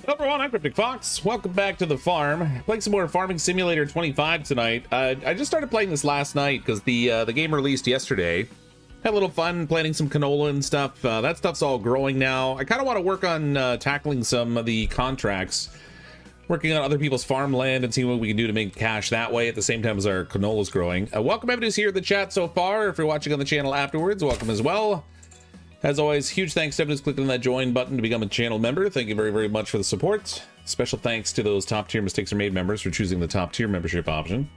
Number one, I'm CrypticFox. Welcome back to the farm. Playing some more Farming Simulator 25 tonight. I just started playing this last night because the game released yesterday. Had a little fun planting some canola and stuff. That stuff's all growing now. I kind of want to work on tackling some of the contracts, working on other people's farmland and seeing what we can do to make cash that way at the same time as our canola's growing. Welcome everybody who's here in the chat so far. If you're watching on the channel afterwards, welcome as well. As always, huge thanks to everyone who's clicked on that join button to become a channel member. Thank you very, very much for the support. Special thanks to those top tier Mistakes Are Made members for choosing the top tier membership option.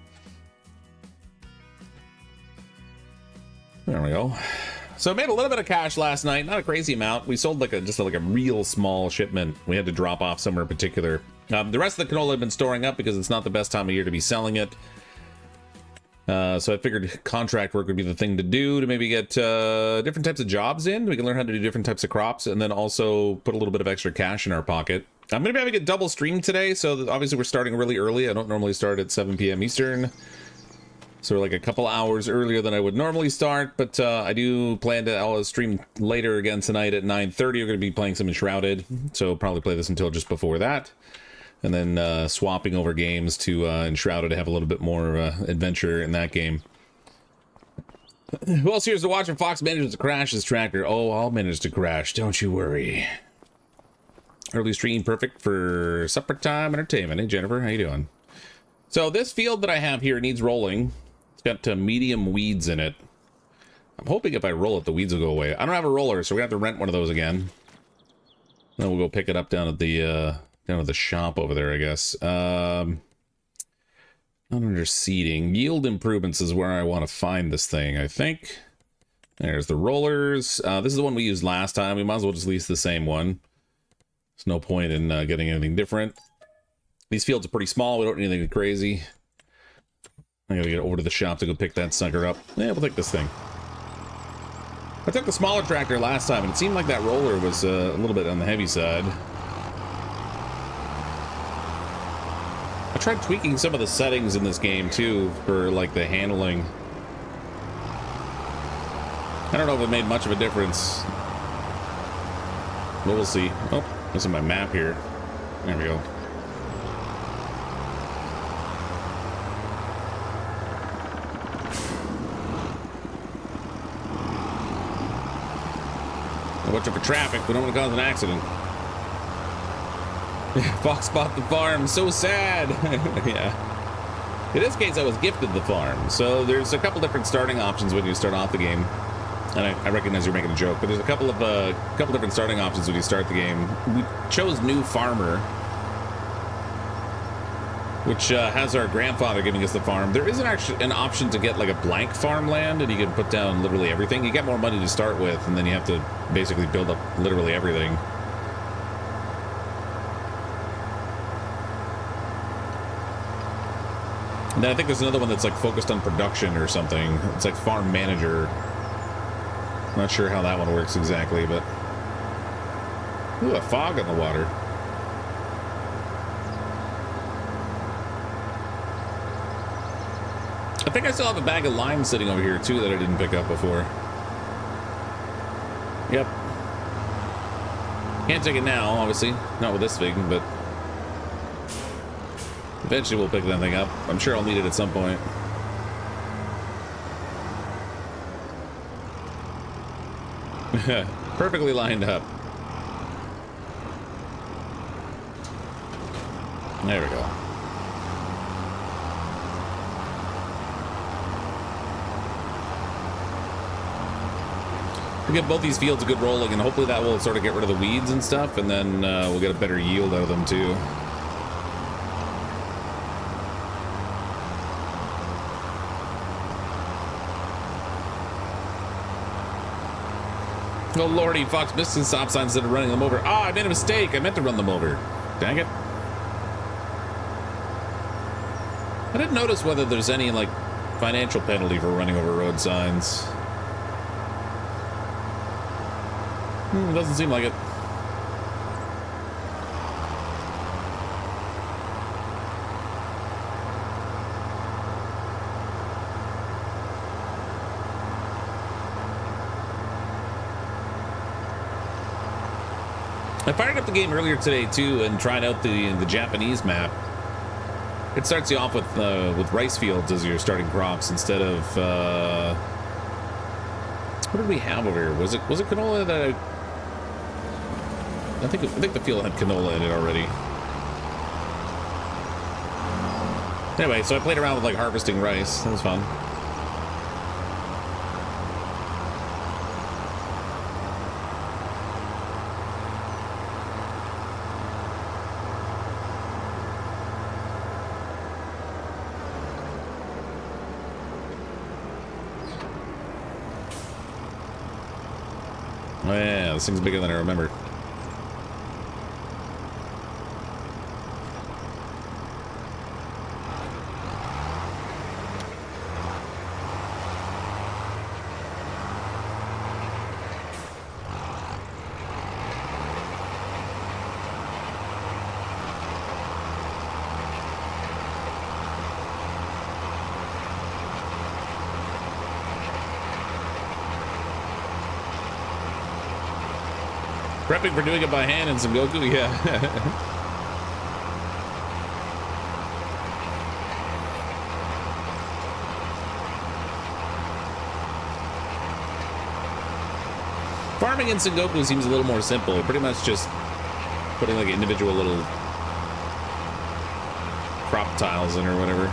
There we go. So I made a little bit of cash last night, not a crazy amount. We sold like just a real small shipment. We had to drop off somewhere in particular. The rest of the canola I've been storing up because it's not the best time of year to be selling it. So I figured contract work would be the thing to do to maybe get different types of jobs in. We can learn how to do different types of crops and then also put a little bit of extra cash in our pocket. I'm going to be having a double stream today, so obviously we're starting really early. I don't normally start at 7 p.m. Eastern. So we're like a couple hours earlier than I would normally start, but I do plan to I'll stream later again tonight at 9:30. We're going to be playing some Enshrouded, so probably play this until just before that. And then swapping over games to Enshrouded to have a little bit more adventure in that game. Who else here is to watch? And Fox manages to crash his tractor. Oh, I'll manage to crash. Don't you worry. Early stream, perfect for supper time entertainment. Hey, Jennifer, how you doing? So this field that I have here needs rolling. It's got medium weeds in it. I'm hoping if I roll it, the weeds will go away. I don't have a roller, so we're going to have to rent one of those again. Then we'll go pick it up down at the... down at the shop over there, I guess. Not under seeding. Yield improvements is where I want to find this thing, I think. There's the rollers. This is the one we used last time. We might as well just lease the same one. There's no point in getting anything different. These fields are pretty small. We don't need anything crazy. I gotta get over to the shop to go pick that sucker up. Yeah, we'll take this thing. I took the smaller tractor last time, and it seemed like that roller was a little bit on the heavy side. I tried tweaking some of the settings in this game too for like the handling. I don't know if it made much of a difference, but we'll see. Oh, this is my map here. There we go. Watch out for traffic. We don't want to cause an accident. Fox bought the farm, so sad. Yeah. In this case, I was gifted the farm, so there's a couple different starting options when you start off the game. And I recognize you're making a joke, but there's a couple different starting options when you start the game. We chose New Farmer, which has our grandfather giving us the farm. There isn't actually an option to get like a blank farmland, and you can put down literally everything. You get more money to start with, and then you have to basically build up literally everything. And then I think there's another one that's like focused on production or something. It's like farm manager. Not sure how that one works exactly, but... Ooh, a fog on the water. I think I still have a bag of lime sitting over here too that I didn't pick up before. Yep. Can't take it now, obviously. Not with this thing, but... Eventually we'll pick that thing up. I'm sure I'll need it at some point. Perfectly lined up. There we go. We'll get both these fields a good rolling, and hopefully that will sort of get rid of the weeds and stuff, and then we'll get a better yield out of them too. Oh lordy, Fox missed some stop signs instead of running them over. Ah, I made a mistake. I meant to run them over. Dang it. I didn't notice whether there's any, like, financial penalty for running over road signs. Doesn't seem like it. I fired up the game earlier today too and tried out the Japanese map. It starts you off with rice fields as your starting crops instead of what did we have over here? Was it canola that I think the field had canola in it already. Anyway, so I played around with like harvesting rice. That was fun. Oh yeah, this thing's bigger than I remember. Prepping for doing it by hand in some Goku, yeah. Farming in Sengoku seems a little more simple. You're pretty much just putting like individual little crop tiles in or whatever.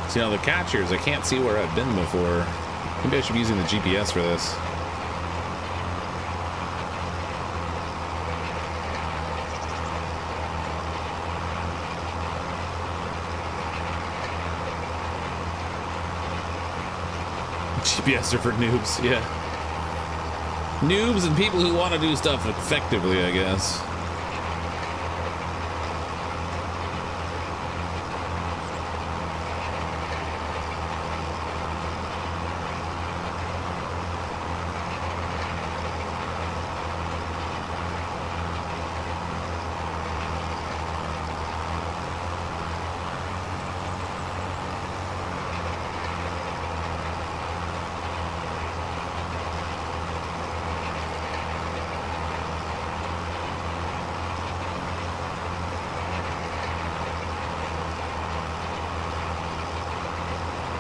See, now the catchers, I can't see where I've been before. Maybe I should be using the GPS for this. GPS are for noobs, yeah. Noobs and people who want to do stuff effectively, I guess.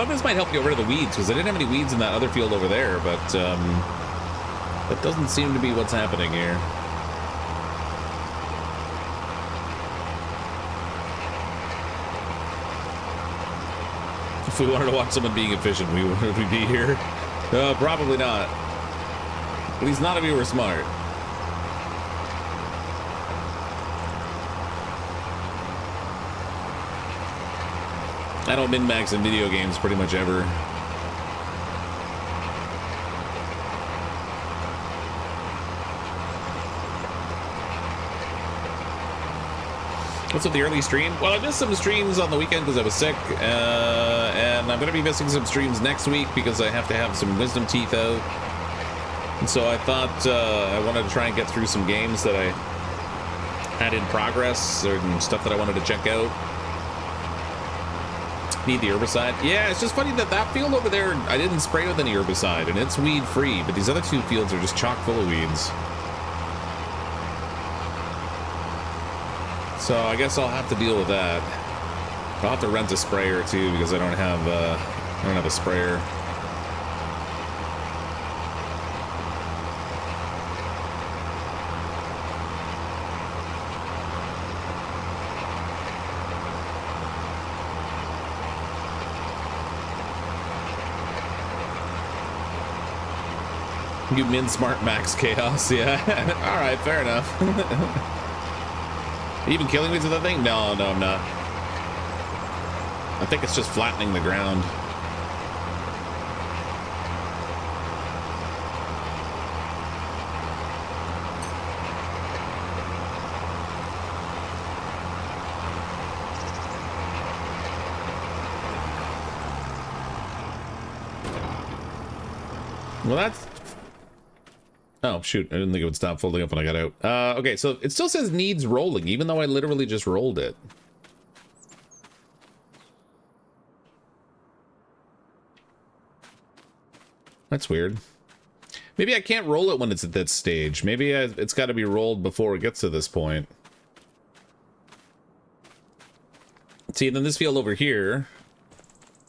This might help get rid of the weeds, because I didn't have any weeds in that other field over there, but that doesn't seem to be what's happening here. If we wanted to watch someone being efficient, would we be here? Probably not. At least not if we were smart. I don't min-max in video games pretty much ever. What's with the early stream? Well, I missed some streams on the weekend because I was sick, and I'm going to be missing some streams next week because I have to have some wisdom teeth out. And so I thought I wanted to try and get through some games that I had in progress, or stuff that I wanted to check out. Need the herbicide. Yeah, it's just funny that that field over there, I didn't spray with any herbicide, and it's weed free, but these other two fields are just chock full of weeds. So I guess I'll have to deal with that. I'll have to rent a sprayer too, because I don't have a sprayer. You min smart max chaos, yeah. Alright, fair enough. Are you even killing weeds with that thing? No, no, I'm not. I think it's just flattening the ground. Well, that's... Oh, shoot. I didn't think it would stop folding up when I got out. Okay, so it still says needs rolling, even though I literally just rolled it. That's weird. Maybe I can't roll it when it's at that stage. Maybe it's got to be rolled before it gets to this point. See, then this field over here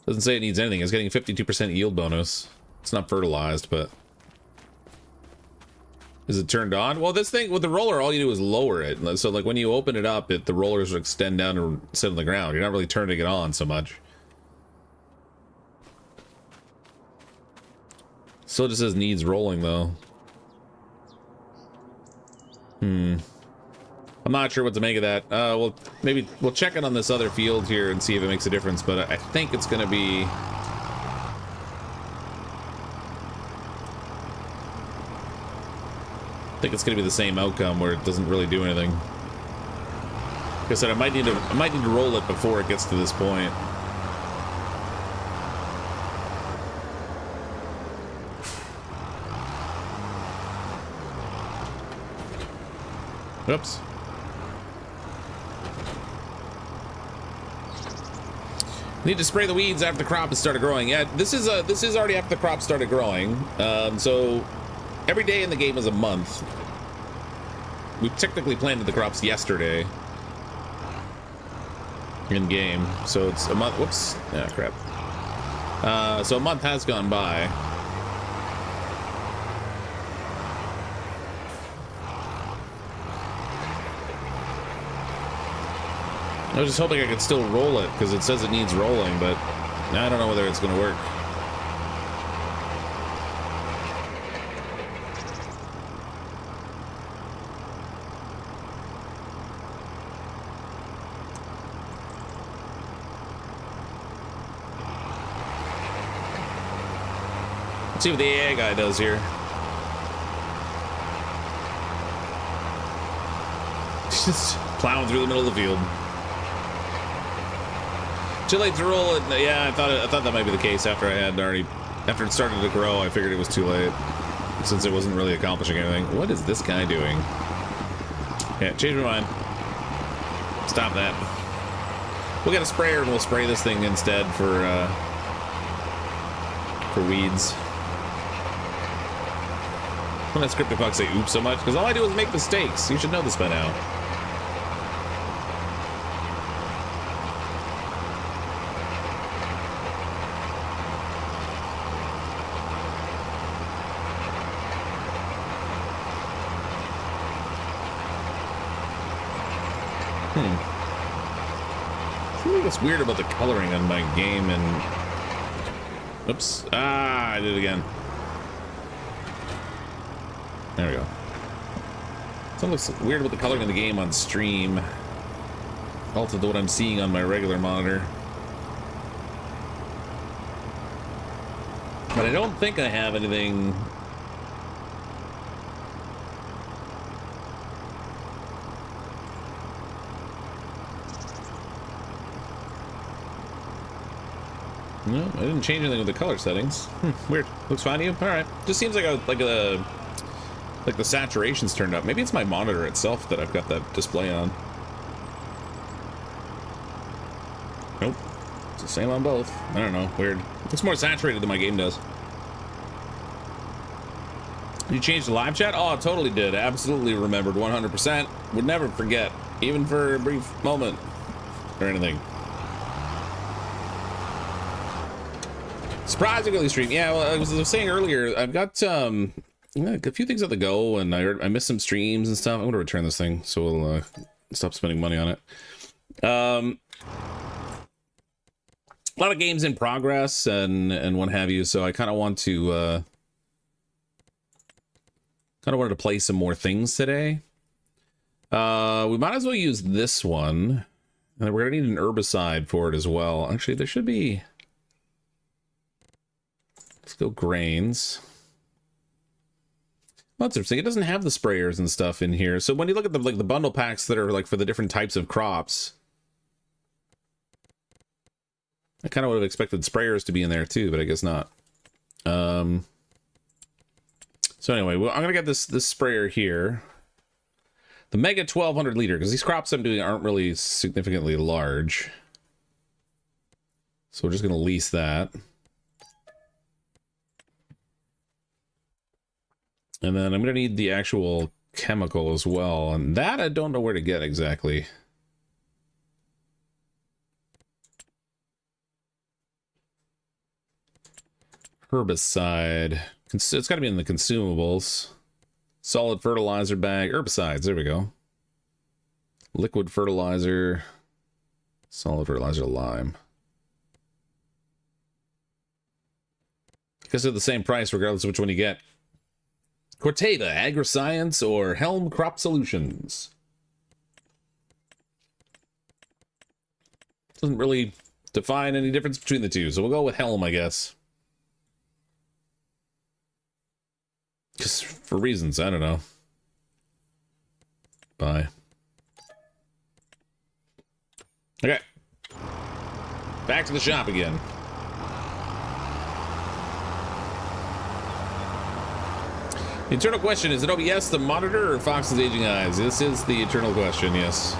doesn't say it needs anything. It's getting a 52% yield bonus. It's not fertilized, but... Is it turned on? Well, this thing, with the roller, all you do is lower it. So, like, when you open it up, the rollers will extend down and sit on the ground. You're not really turning it on so much. Still just says needs rolling, though. I'm not sure what to make of that. Well, maybe we'll check it on this other field here and see if it makes a difference, but I think it's going to be... I think it's going to be the same outcome where it doesn't really do anything. Like I said, I might need to roll it before it gets to this point. Oops. Need to spray the weeds after the crop has started growing. Yeah, this is already after the crop started growing. So every day in the game is a month. We technically planted the crops yesterday in game, so it's a month. Whoops. Yeah, crap. So a month has gone by. I was just hoping I could still roll it, because it says it needs rolling, but I don't know whether it's going to work. Let's see what the AI guy does here. Just plowing through the middle of the field. Too late to roll it. Yeah, I thought that might be the case after after it started to grow. I figured it was too late since it wasn't really accomplishing anything. What is this guy doing? Yeah, change my mind. Stop that. We'll get a sprayer and we'll spray this thing instead for weeds. Don't let CrypticFox say oops so much, because all I do is make mistakes. You should know this by now. What's weird about the coloring on my game and... Oops. Ah, I did it again. There we go. Something looks weird about the coloring of the game on stream relative to what I'm seeing on my regular monitor. But I don't think I have anything... No, I didn't change anything with the color settings. Weird. Looks fine to you? Alright. Just seems like the saturation's turned up. Maybe it's my monitor itself that I've got that display on. Nope. It's the same on both. I don't know. Weird. Looks more saturated than my game does. You changed the live chat? Oh, totally did. Absolutely remembered 100%. Would never forget. Even for a brief moment. Or anything. Surprising early stream. Yeah, well, as I was saying earlier, I've got a few things on the go, and I missed some streams and stuff. I'm going to return this thing, so we'll stop spending money on it. A lot of games in progress and what have you, so I kind of want to wanted to play some more things today. We might as well use this one, and we're going to need an herbicide for it as well. Actually, there should be... Let's go grains. Well, that's interesting. It doesn't have the sprayers and stuff in here. So when you look at the the bundle packs that are like for the different types of crops, I kind of would have expected sprayers to be in there too, but I guess not. So anyway, well, I'm gonna get this sprayer here, the Mega 1200 liter, because these crops I'm doing aren't really significantly large. So we're just gonna lease that. And then I'm going to need the actual chemical as well. And that I don't know where to get exactly. Herbicide. It's got to be in the consumables. Solid fertilizer bag. Herbicides. There we go. Liquid fertilizer. Solid fertilizer, lime. I guess they're the same price regardless of which one you get. Corteva, Agriscience, or Helm Crop Solutions. Doesn't really define any difference between the two, so we'll go with Helm, I guess. Just for reasons, I don't know. Bye. Okay. Back to the shop again. The eternal question, is it OBS, the monitor, or Fox's aging eyes? This is the eternal question, yes.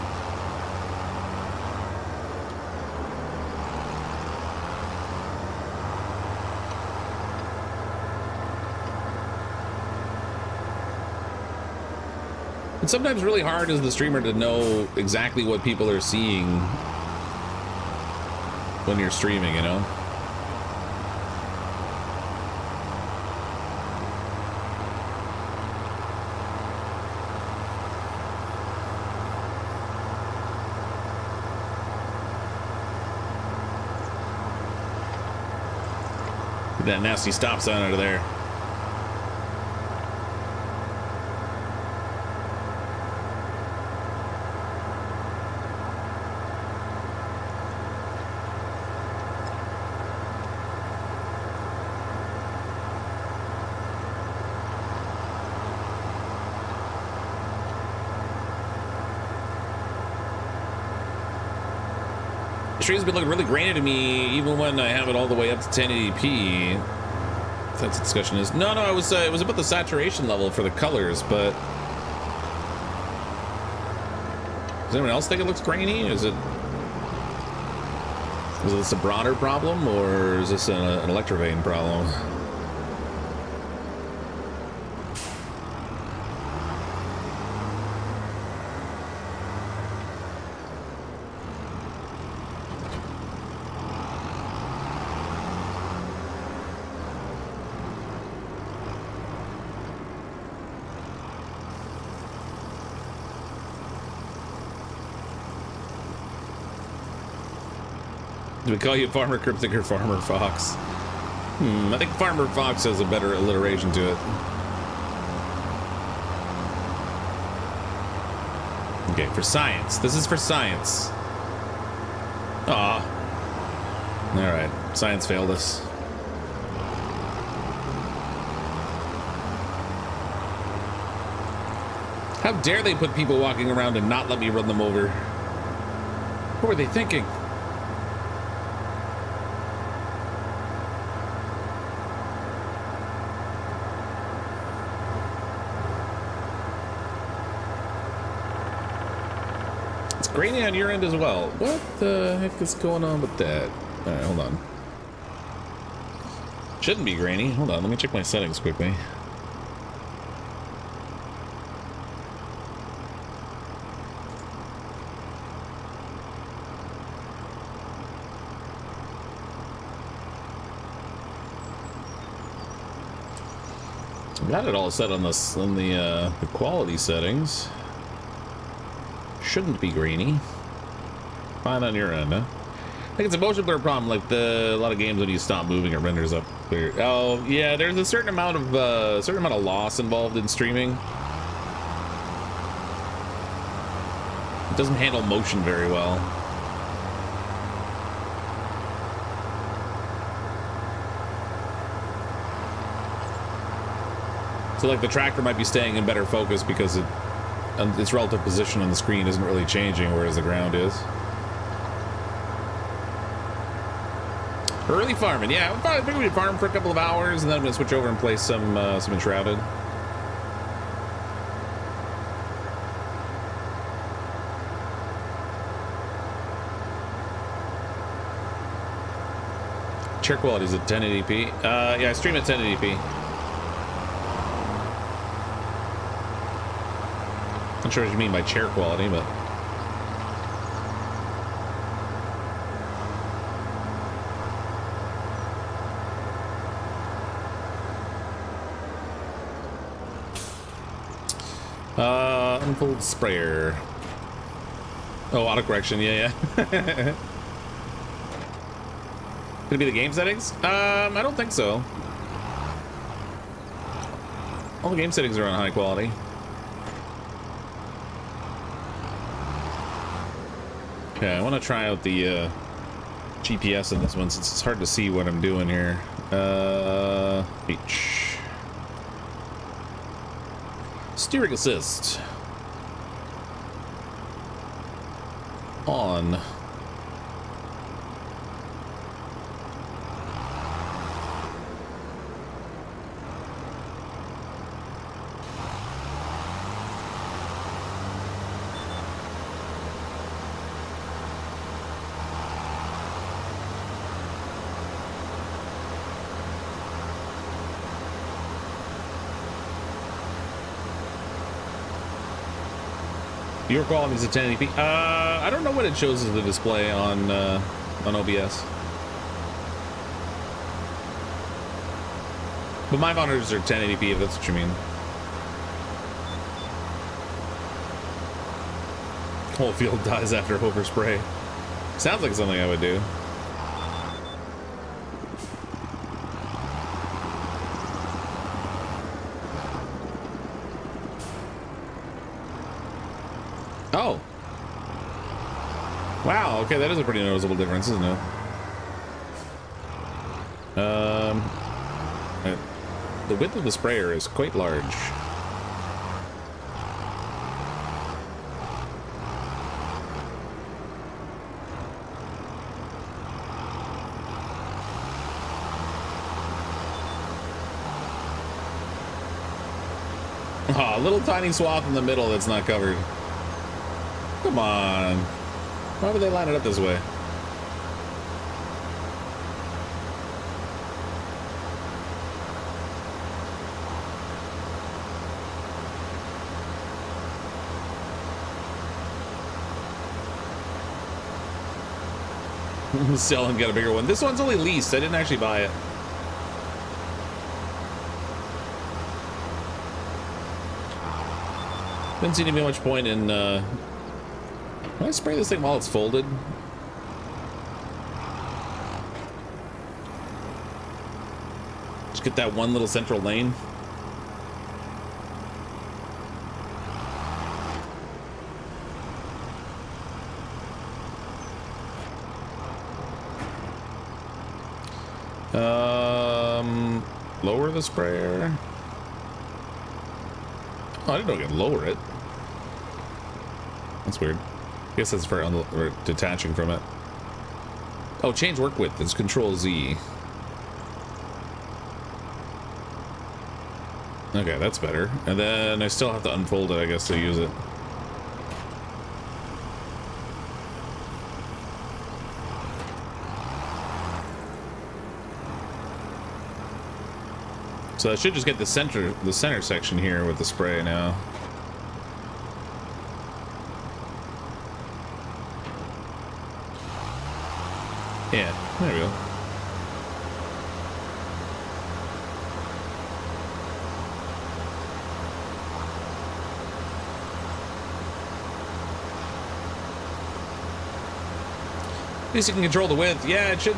It's sometimes really hard as the streamer to know exactly what people are seeing when you're streaming, you know? Get that nasty stop sign out of there. The stream's been looking really grainy to me, even when I have it all the way up to 1080p. If that's the discussion is. No, it was about the saturation level for the colors, but does anyone else think it looks grainy? Is this a broader problem, or is this an electrovane problem? Do we call you Farmer Cryptic or Farmer Fox? I think Farmer Fox has a better alliteration to it. Okay, for science. This is for science. Aw. Alright, science failed us. How dare they put people walking around and not let me run them over? What were they thinking? Grainy on your end as well. What the heck is going on with that? Alright, hold on. Shouldn't be grainy. Hold on, let me check my settings quickly. I've got it all set on this on the quality settings. Shouldn't be grainy. Fine on your end, huh? I think it's a motion blur problem, like a lot of games when you stop moving, it renders up clear. Oh yeah, there's a certain amount of loss involved in streaming. It doesn't handle motion very well. So like the tractor might be staying in better focus because its relative position on the screen isn't really changing, whereas the ground is. Early farming, yeah. I think we'd farm for a couple of hours, and then I'm gonna switch over and play some Enshrouded. Chair quality is at 1080p. Yeah, I stream at 1080p. Not sure what you mean by chair quality, but... unfold sprayer. Oh, autocorrection, yeah. Could it be the game settings? I don't think so. All the game settings are on high quality. Okay, I want to try out the GPS in this one since it's hard to see what I'm doing here. H. Steering assist. On. Your quality is at 1080p. I don't know what it shows as the display on OBS. But my monitors are 1080p if that's what you mean. Whole field dies after overspray. Sounds like something I would do. Oh. Wow, okay, that is a pretty noticeable difference, isn't it? The width of the sprayer is quite large. Oh, a little tiny swath in the middle that's not covered. Come on. Why would they line it up this way? Sell and get a bigger one. This one's only leased. I didn't actually buy it. Didn't seem to be much point in can I spray this thing while it's folded? Just get that one little central lane. Lower the sprayer. Oh, I didn't know I could lower it. That's weird. I guess that's for or detaching from it. Oh, change work width. It's Control Z. Okay, that's better. And then I still have to unfold it, I guess, to use it. So I should just get the center section here with the spray now. Yeah, there we go. At least you can control the width. Yeah, it should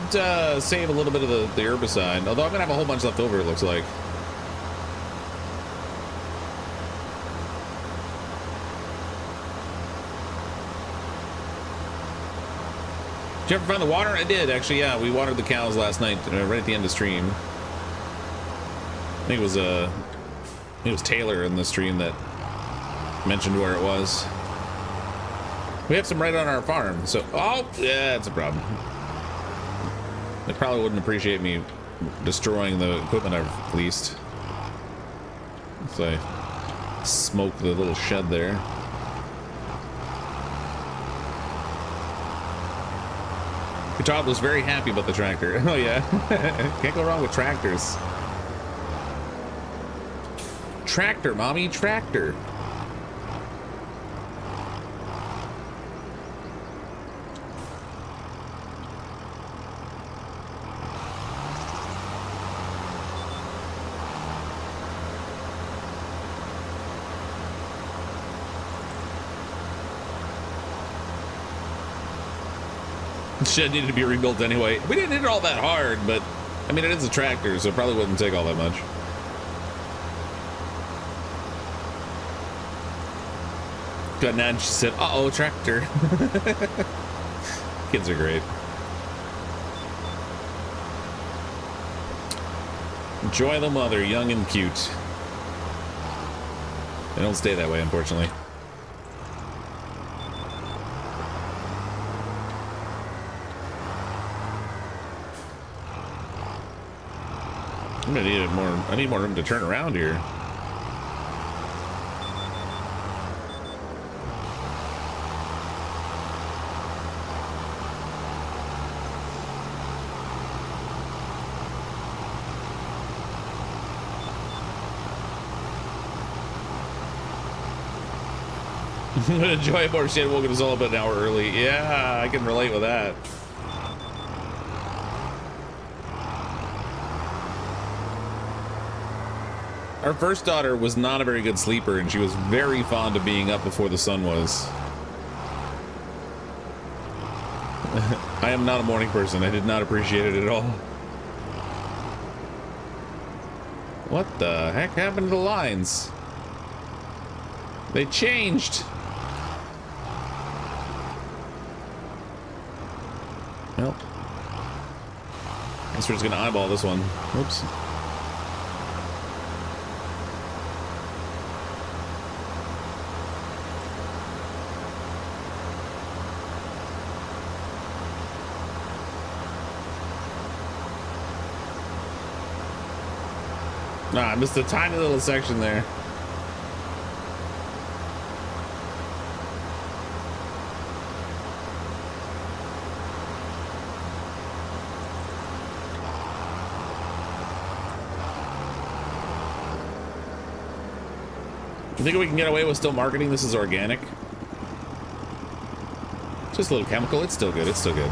save a little bit of the herbicide. Although I'm gonna have a whole bunch left over, it looks like. Did you ever find the water? I did, actually, yeah. We watered the cows last night, right at the end of stream. I think it was Taylor in the stream that mentioned where it was. We have some right on our farm, so... Oh, yeah, it's a problem. They probably wouldn't appreciate me destroying the equipment I've leased. So I smoke the little shed there. Todd was very happy about the tractor. Oh yeah, can't go wrong with tractors. Tractor, mommy, tractor. The shed needed to be rebuilt anyway. We didn't hit it all that hard, but I mean, it is a tractor, so it probably wouldn't take all that much. Got mad, she said, uh-oh, tractor. Kids are great. Enjoy the mother, young and cute. They don't stay that way, unfortunately. I'm gonna need more. I need more room to turn around here. I'm gonna enjoy more. She had woken us all up an hour early. Yeah, I can relate with that. Our first daughter was not a very good sleeper, and she was very fond of being up before the sun was. I am not a morning person. I did not appreciate it at all. What the heck happened to the lines? They changed. Well, I guess we're just gonna eyeball this one. Oops. Nah, I missed a tiny little section there. You think we can get away with still marketing this as organic? Just a little chemical. It's still good. It's still good.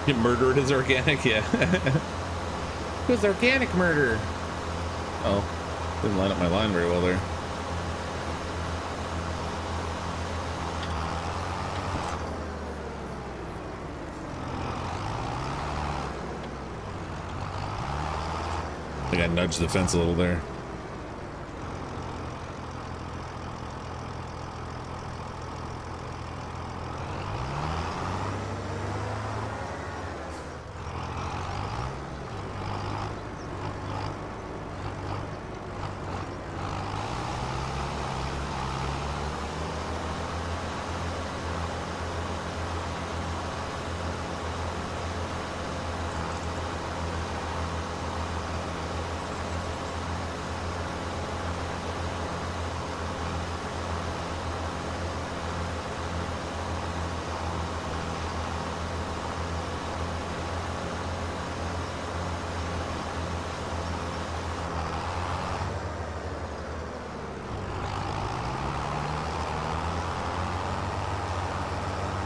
You murdered is organic, yeah. It was organic murder. Oh, didn't line up my line very well there. I think I nudged the fence a little there.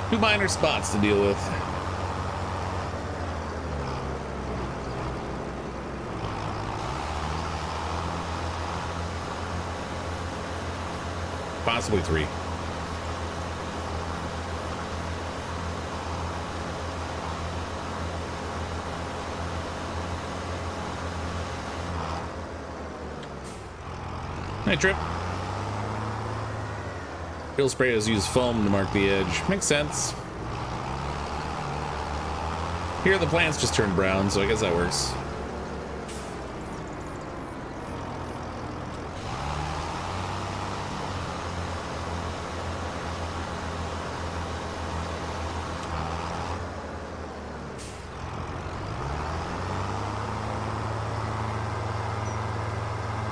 Two minor spots to deal with. Possibly three. Hey, Trip. Field sprayers use foam to mark the edge. Makes sense. Here the plants just turned brown, so I guess that works.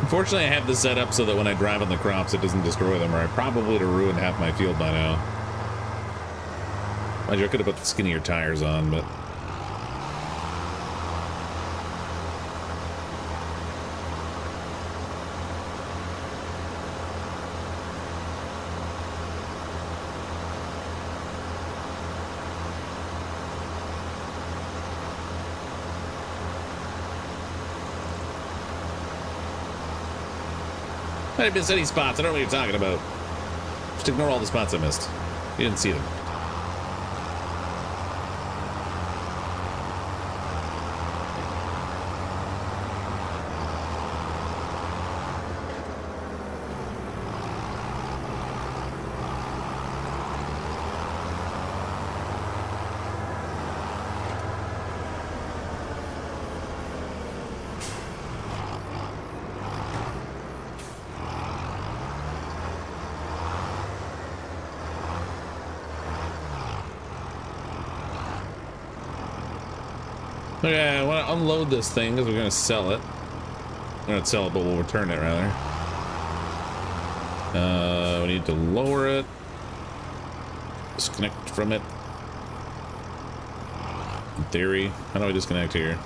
Unfortunately, I have this set up so that when I drive on the crops, it doesn't destroy them, or I probably would have ruined half my field by now. Mind you, I could have put the skinnier tires on, but... Might have missed any spots. I don't know what you're talking about. Just ignore all the spots I missed. You didn't see them. Okay, I want to unload this thing because we're going to sell it. We're not sell it, but we'll return it rather. We need to lower it. Disconnect from it. In theory. How do I disconnect here?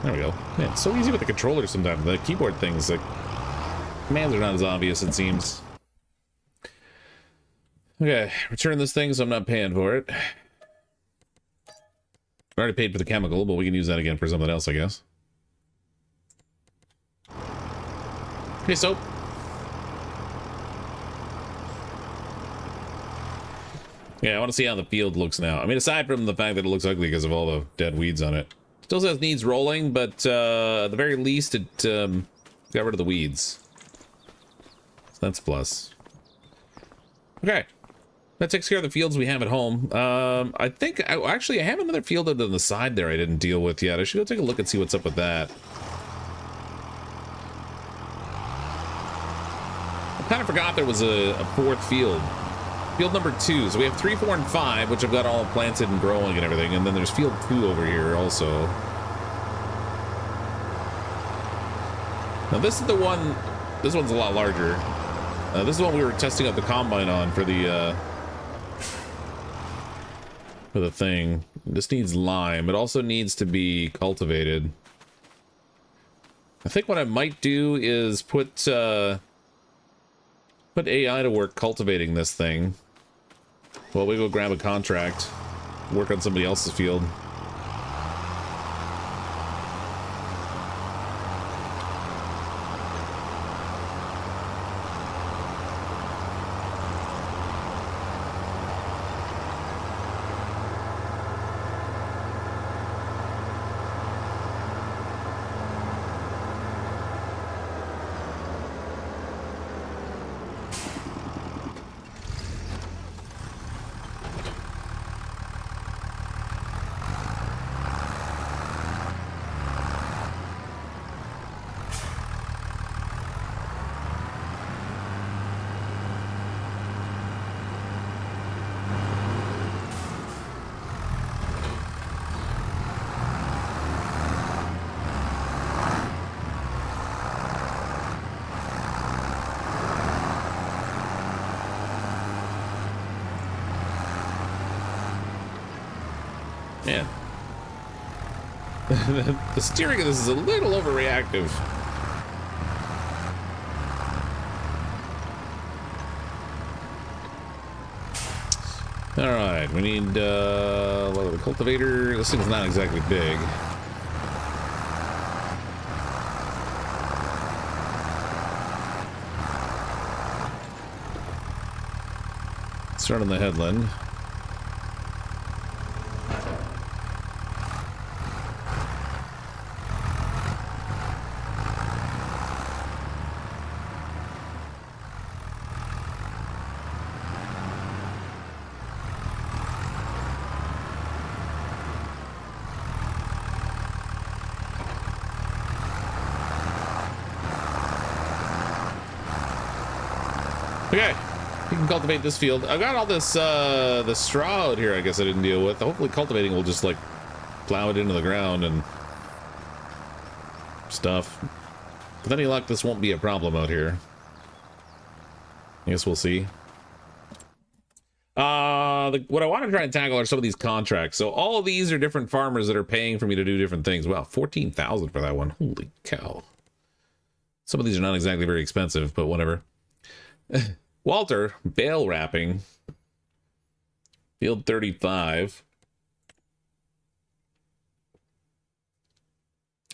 There we go. Man, it's so easy with the controller sometimes. The keyboard things, like, commands are not as obvious, it seems. Okay, return this thing so I'm not paying for it. I already paid for the chemical, but we can use that again for something else, I guess. Okay, soap. Yeah, I want to see how the field looks now. I mean, aside from the fact that it looks ugly because of all the dead weeds on it. Still says needs rolling, but at the very least, it got rid of the weeds. So that's a plus. Okay. That takes care of the fields we have at home. I think, actually, I have another field out on the side there I didn't deal with yet. I should go take a look and see what's up with that. I kind of forgot there was a fourth field. Field number 2. So we have 3, 4, and 5, which I've got all planted and growing and everything. And then there's field 2 over here also. Now this is the one. This one's a lot larger. This is the one we were testing out the combine on for the thing. This needs lime. It also needs to be cultivated. I think what I might do is put AI to work cultivating this thing. Well, we go grab a contract, work on somebody else's field. Man. The steering of this is a little overreactive. Alright, we need lower the cultivator. This thing's not exactly big. Start on the headland. Okay, you can cultivate this field. I got all this the straw out here. I guess I didn't deal with. Hopefully, cultivating will just like plow it into the ground and stuff. With any luck, this won't be a problem out here. I guess we'll see. What I want to try and tackle are some of these contracts. So all of these are different farmers that are paying for me to do different things. Wow, 14,000 for that one. Holy cow. Some of these are not exactly very expensive, but whatever. Walter, bale wrapping. Field 35.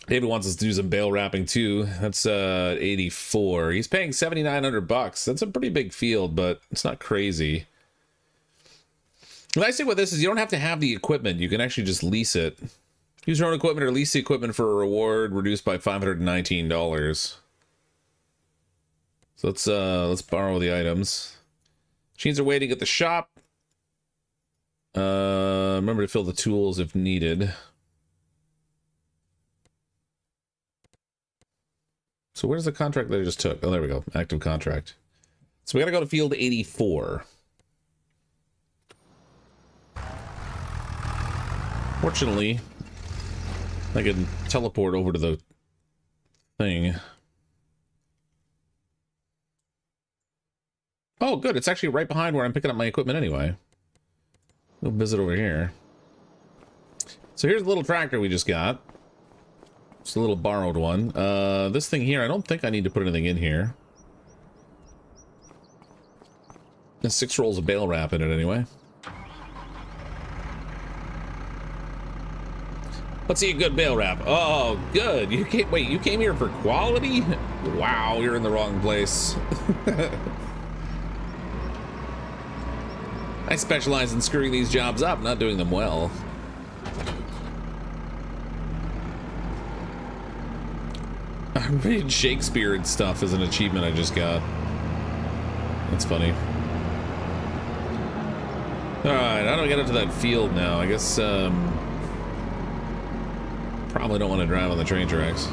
David wants us to do some bale wrapping too. That's 84. He's paying 7,900 bucks. That's a pretty big field, but it's not crazy. The nice thing with this is you don't have to have the equipment. You can actually just lease it. Use your own equipment or lease the equipment for a reward reduced by $519. So let's borrow the items. Machines are waiting at the shop. Remember to fill the tools if needed. So where's the contract that I just took? Oh, there we go. Active contract. So we gotta go to field 84. Fortunately, I can teleport over to the thing. Oh, good. It's actually right behind where I'm picking up my equipment anyway. We'll visit over here. So here's the little tractor we just got. It's a little borrowed one. This thing here, I don't think I need to put anything in here. There's 6 rolls of bale wrap in it anyway. Let's see a good bale wrap. Oh, good. You came, wait, you came here for quality? Wow, you're in the wrong place. I specialize in screwing these jobs up, not doing them well. I'm reading Shakespeare and stuff as an achievement I just got. That's funny. Alright, how do I get up to that field now? I guess, probably don't want to drive on the train tracks.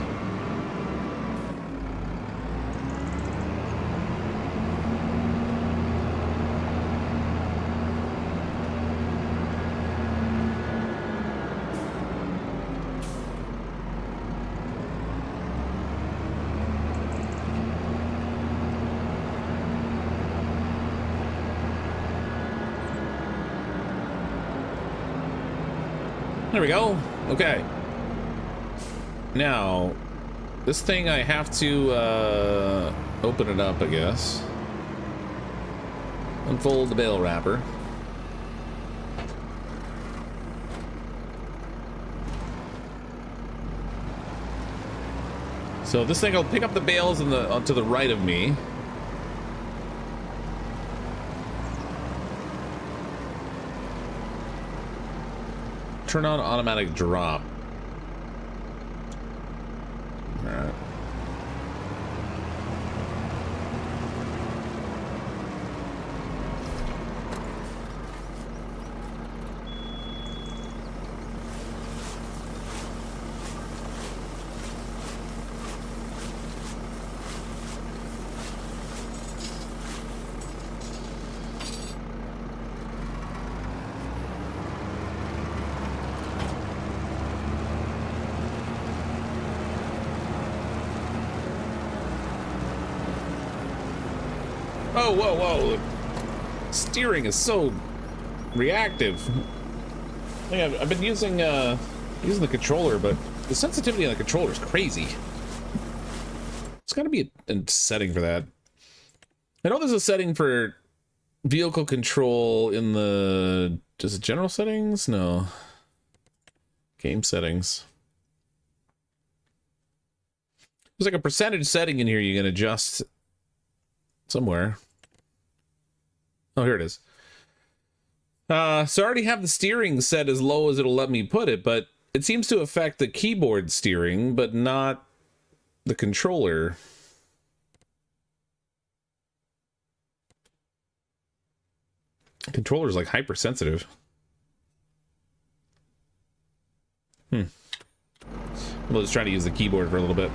There we go. Okay. Now, this thing I have to open it up, I guess. Unfold the bale wrapper. So this thing will pick up the bales to the right of me. Turn on automatic drop. All right. Oh, whoa, whoa. Steering is so reactive. I think I've been using the controller, but the sensitivity on the controller is crazy. It's got to be a setting for that. I know there's a setting for vehicle control in the... Is it general settings? No. Game settings. There's like a percentage setting in here you can adjust somewhere. Oh, here it is. So I already have the steering set as low as it'll let me put it, but it seems to affect the keyboard steering, but not the controller. The controller's like hypersensitive. We'll just try to use the keyboard for a little bit.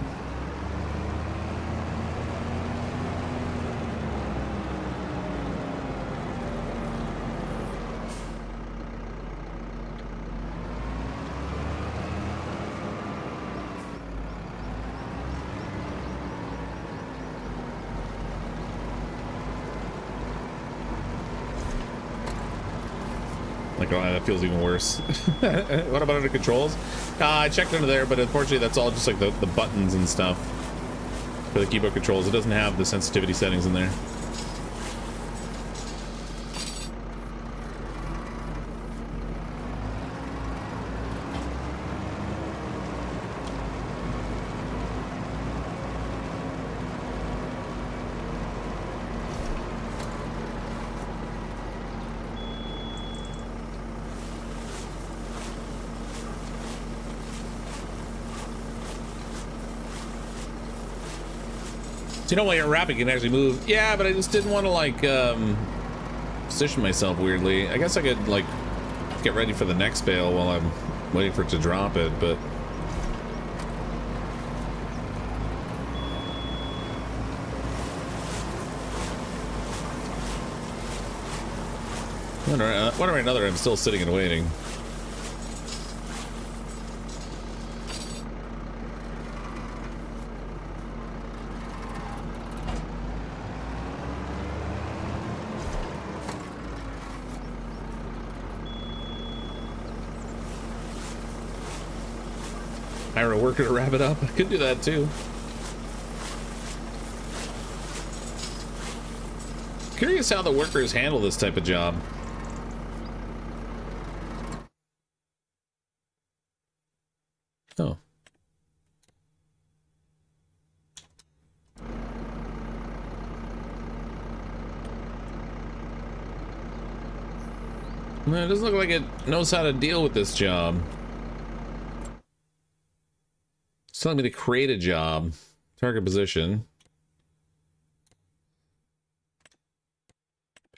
Like, oh, that feels even worse. What about under controls? I checked under there, but unfortunately that's all just like the buttons and stuff for the keyboard controls. It doesn't have the sensitivity settings in there. So you know, while you're wrapping, you can actually move. Yeah, but I just didn't want to, like, position myself weirdly. I guess I could, like, get ready for the next bale while I'm waiting for it to drop it, but... One way or another, I'm still sitting and waiting. Hire a worker to wrap it up. I could do that too. Curious how the workers handle this type of job. Oh. No, it doesn't look like it knows how to deal with this job. It's telling me to create a job. Target position.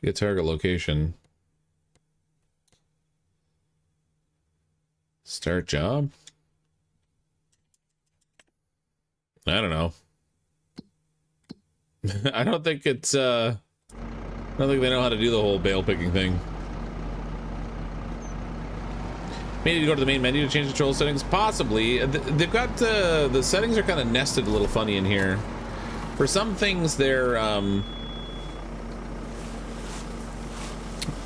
Get target location. Start job? I don't know. I don't think it's, I don't think they know how to do the whole bale picking thing. Maybe to go to the main menu to change the control settings? Possibly. They've got, the settings are kind of nested a little funny in here. For some things, they're in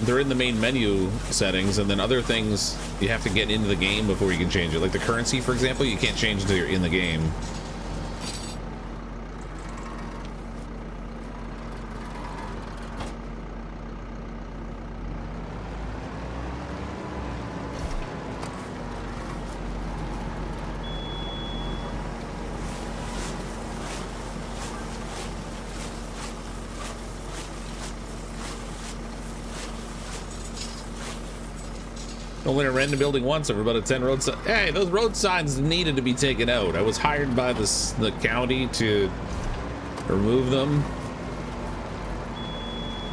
the main menu settings, and then other things you have to get into the game before you can change it. Like the currency, for example, you can't change until you're in the game. Only a random building once over about a 10 road sign. Hey, those road signs needed to be taken out. I was hired by the county to remove them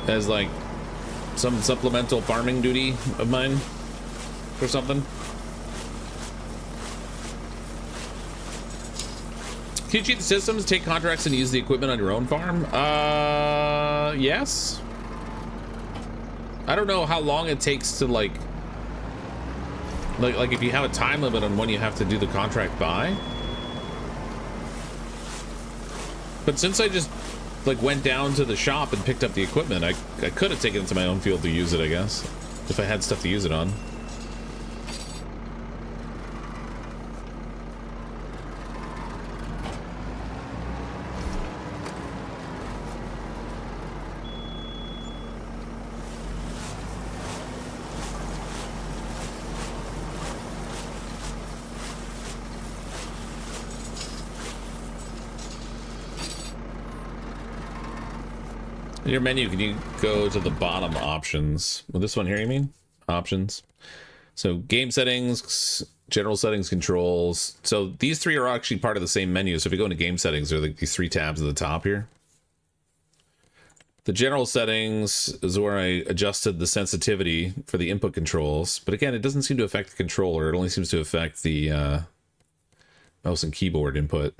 as like some supplemental farming duty of mine or something. Can you cheat the systems, take contracts, and use the equipment on your own farm? Yes. I don't know how long it takes to like if you have a time limit on when you have to do the contract by. But since I just like went down to the shop and picked up the equipment, I could have taken it to my own field to use it, I guess, if I had stuff to use it on. In your menu, can you go to the bottom options? Well, this one here, you mean? Options. So game settings, general settings, controls. So these three are actually part of the same menu. So if you go into game settings, there are like these three tabs at the top here. The general settings is where I adjusted the sensitivity for the input controls. But again, it doesn't seem to affect the controller. It only seems to affect the mouse and keyboard input.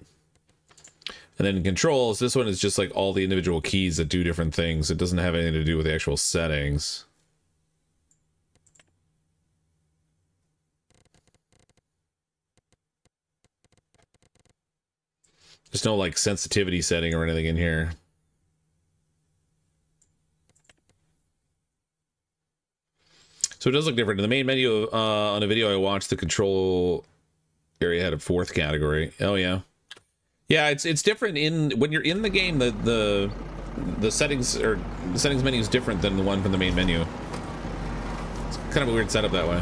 And then in controls, this one is just like all the individual keys that do different things. It doesn't have anything to do with the actual settings. There's no like sensitivity setting or anything in here. So it does look different. In the main menu on a video I watched, the control area had a 4th category. Oh yeah. Yeah, it's different in when you're in the game. The settings or the settings menu is different than the one from the main menu. It's kind of a weird setup that way.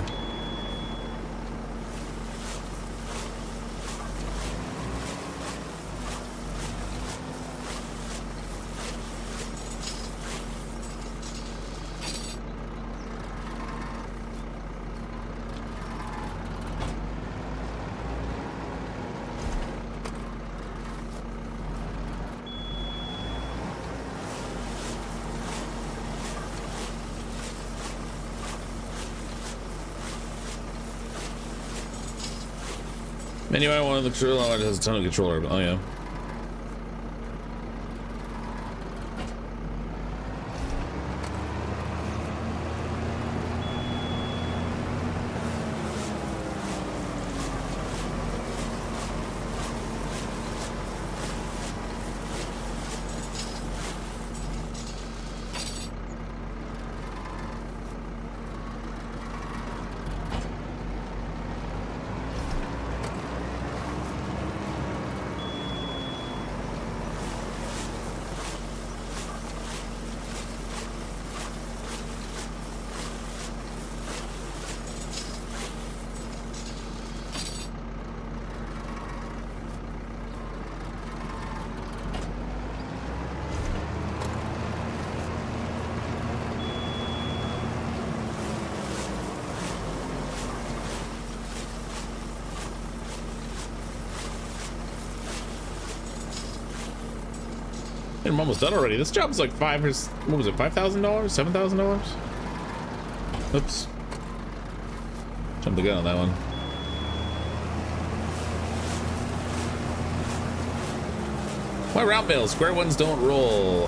Menu I want the controller. It has a ton of controller. Oh yeah. I'm almost done already. This job's like what was it, $5,000? $7,000? Oops. Jumped the gun on that one. Why round bales? Square ones don't roll.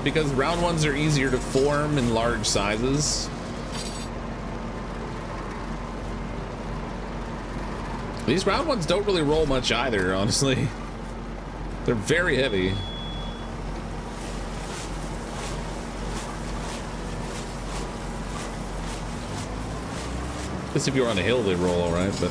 Because round ones are easier to form in large sizes. These round ones don't really roll much either, honestly. They're very heavy. If you're on a hill, they roll all right, but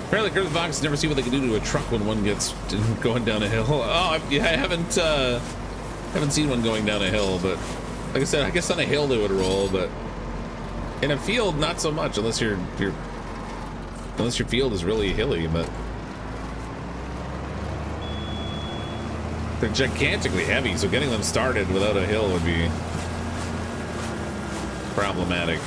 apparently CrypticFox never see what they can do to a truck when one gets going down a hill. Oh, yeah, I haven't seen one going down a hill, but like I said, I guess on a hill they would roll, but in a field not so much unless your field is really hilly. But they're gigantically heavy, so getting them started without a hill would be problematic.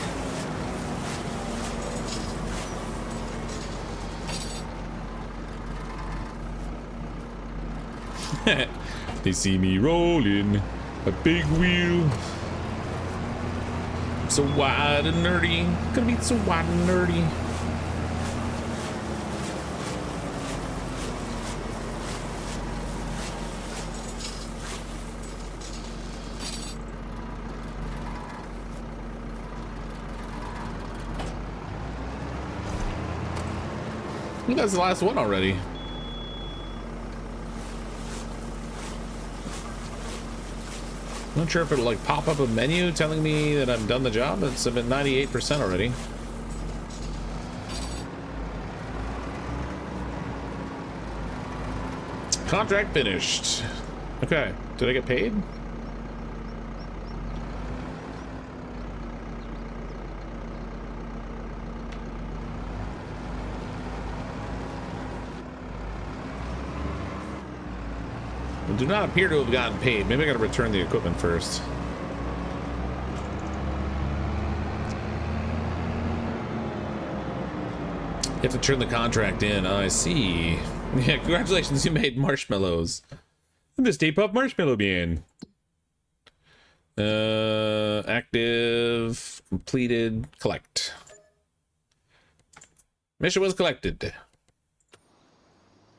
They see me rolling a big wheel, so wide and nerdy, gonna be so wide and nerdy. I think that's the last one already. I'm not sure if it'll like pop up a menu telling me that I've done the job. It's at 98% already. Contract finished. Okay, did I get paid? do not appear to have gotten paid. Maybe I gotta return the equipment first. You have to turn the contract in. Oh, I see. Yeah, congratulations, you made marshmallows. The Stay Puft Marshmallow Man. Active, completed, collect. Mission was collected.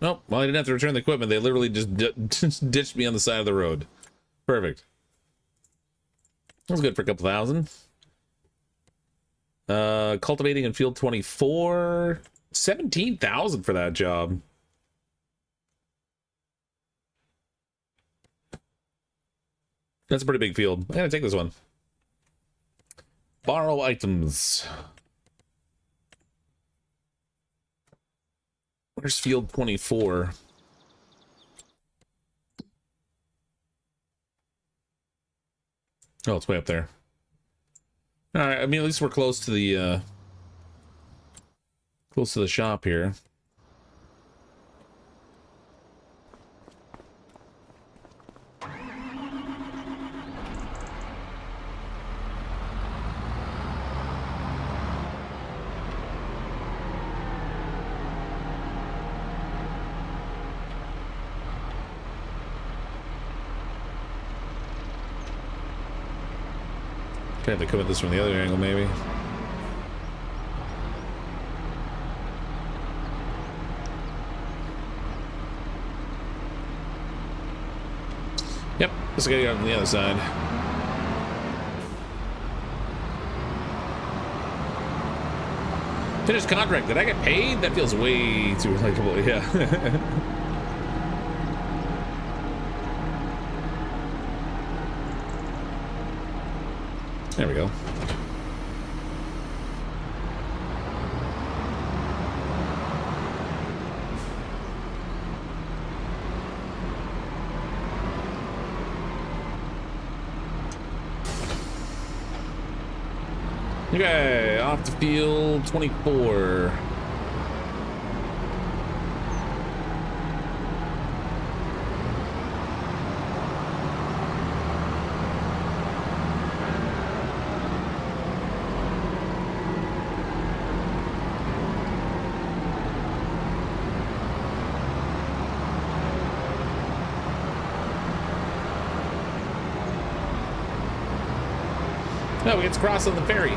Nope, well, I didn't have to return the equipment. They literally just ditched me on the side of the road. Perfect. That was good for a couple thousand. Cultivating in field 24. 17,000 for that job. That's a pretty big field. I'm gonna take this one. Borrow items. Where's field 24? Oh, it's way up there. All right, I mean, at least we're close to the shop here. Okay, have to come at this from the other angle, maybe. Yep, let's get it on the other side. Finished contract. Did I get paid? That feels way too relatable. Yeah. There we go. Okay, off to field 24. No, it's crossing the ferry.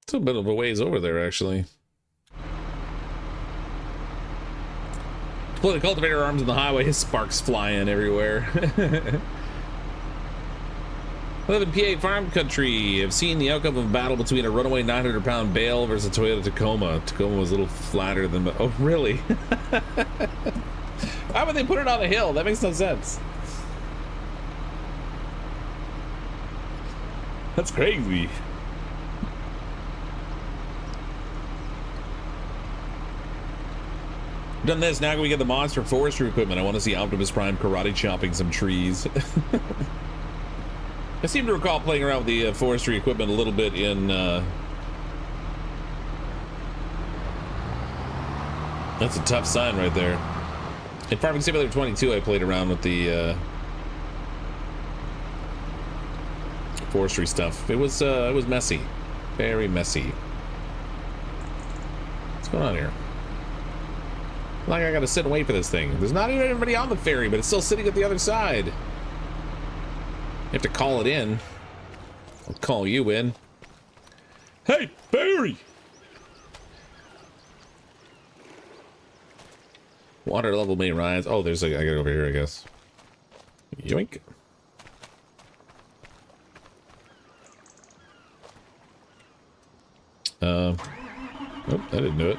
It's a bit of a ways over there, actually. Deploy the cultivator arms on the highway, sparks flying everywhere. 11 PA farm country. I've seen the outcome of a battle between a runaway 900-pound bale versus a Toyota Tacoma. Tacoma was a little flatter than... Oh, really? Why would they put it on a hill? That makes no sense. That's crazy. Done this, now can we get the monster forestry equipment? I want to see Optimus Prime karate chopping some trees. I seem to recall playing around with the forestry equipment a little bit in that's a tough sign right there. In Farming Simulator 22 I played around with the forestry stuff. It was messy. Very messy. What's going on here? Like I gotta sit and wait for this thing. There's not even anybody on the ferry, but it's still sitting at the other side. You have to call it in. I'll call you in. Hey, ferry! Water level may rise. Oh, there's a... I gotta go over here, I guess. Yoink. Oh, I didn't do it.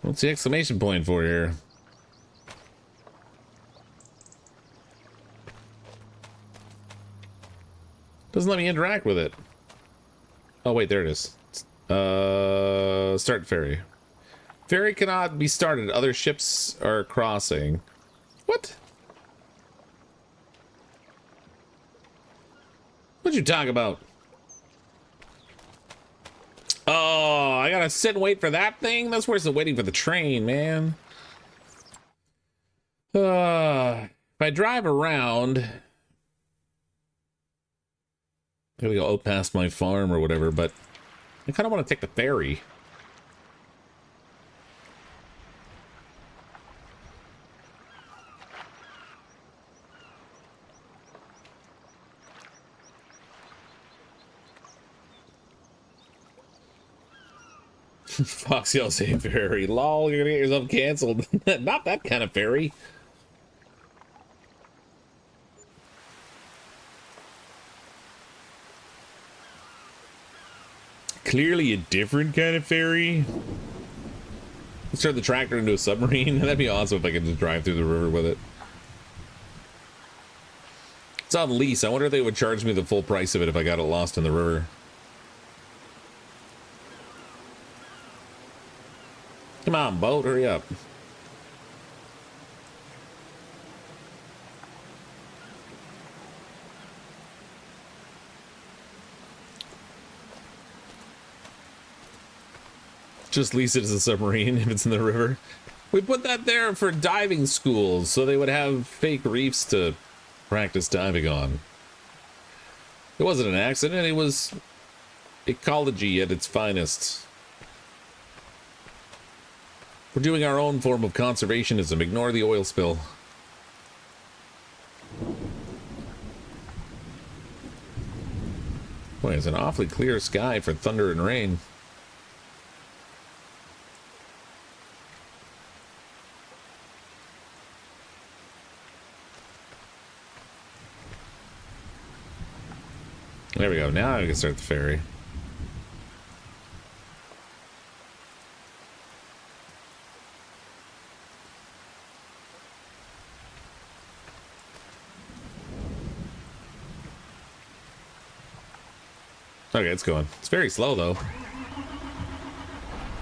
What's the exclamation point for here? Doesn't let me interact with it. Oh wait, there it is. Start ferry. Ferry cannot be started. Other ships are crossing. What? What'd you talk about? Oh, I gotta sit and wait for that thing? That's worse than waiting for the train, man. If I drive around... Here we go, out past my farm or whatever, but I kind of want to take the ferry. Fox yells, "Hey, ferry. Lol, you're gonna get yourself canceled." Not that kind of ferry. Clearly a different kind of ferry. Let's turn the tractor into a submarine. That'd be awesome if I could just drive through the river with it. It's on lease. I wonder if they would charge me the full price of it if I got it lost in the river. Come on, boat, hurry up. Just lease it as a submarine if it's in the river. We put that there for diving schools, so they would have fake reefs to practice diving on. It wasn't an accident, it was ecology at its finest. We're doing our own form of conservationism. Ignore the oil spill. Boy, it's an awfully clear sky for thunder and rain. There we go. Now I can start the ferry. Okay, it's going. It's very slow, though.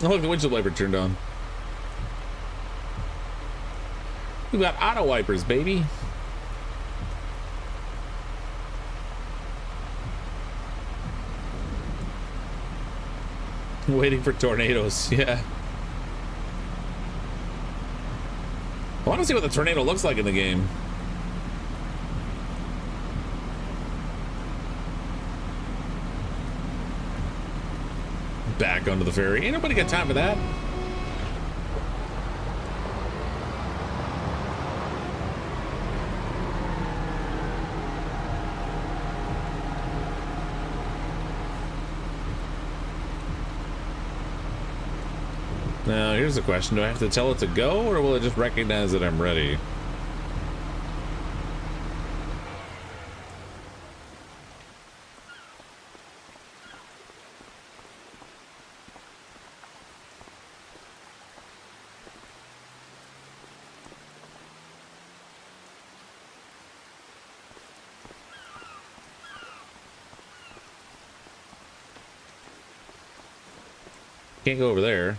Oh, look, the windshield wiper turned on. We've got auto wipers, baby. Waiting for tornadoes, yeah. I want to see what the tornado looks like in the game. Back onto the ferry. Ain't nobody got time for that. Now, here's the question. Do I have to tell it to go, or will it just recognize that I'm ready? Can't go over there.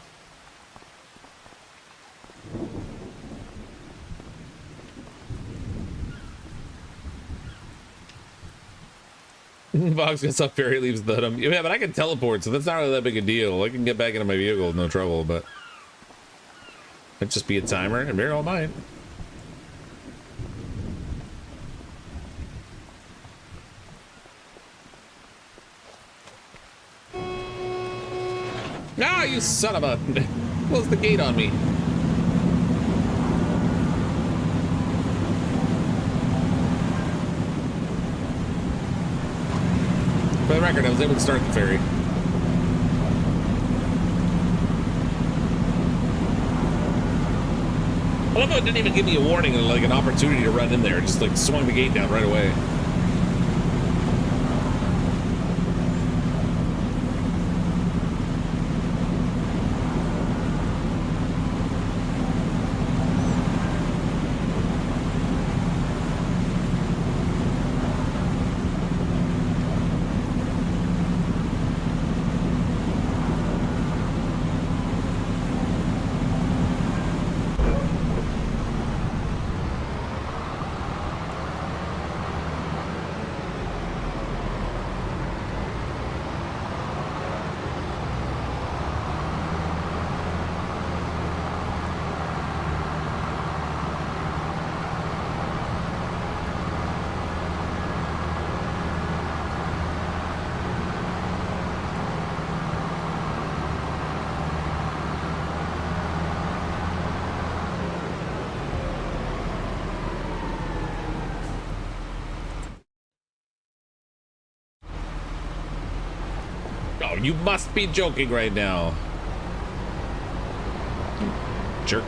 Fox gets up ferry, leaves the hut. Yeah, but I can teleport, so that's not really that big a deal. I can get back into my vehicle with no trouble, but it'd just be a timer, and very well might. Ah, you son of a... Close the gate on me. For the record, I was able to start the ferry. I love how it didn't even give me a warning and like an opportunity to run in there. It just like swung the gate down right away. Oh, you must be joking right now. Jerk.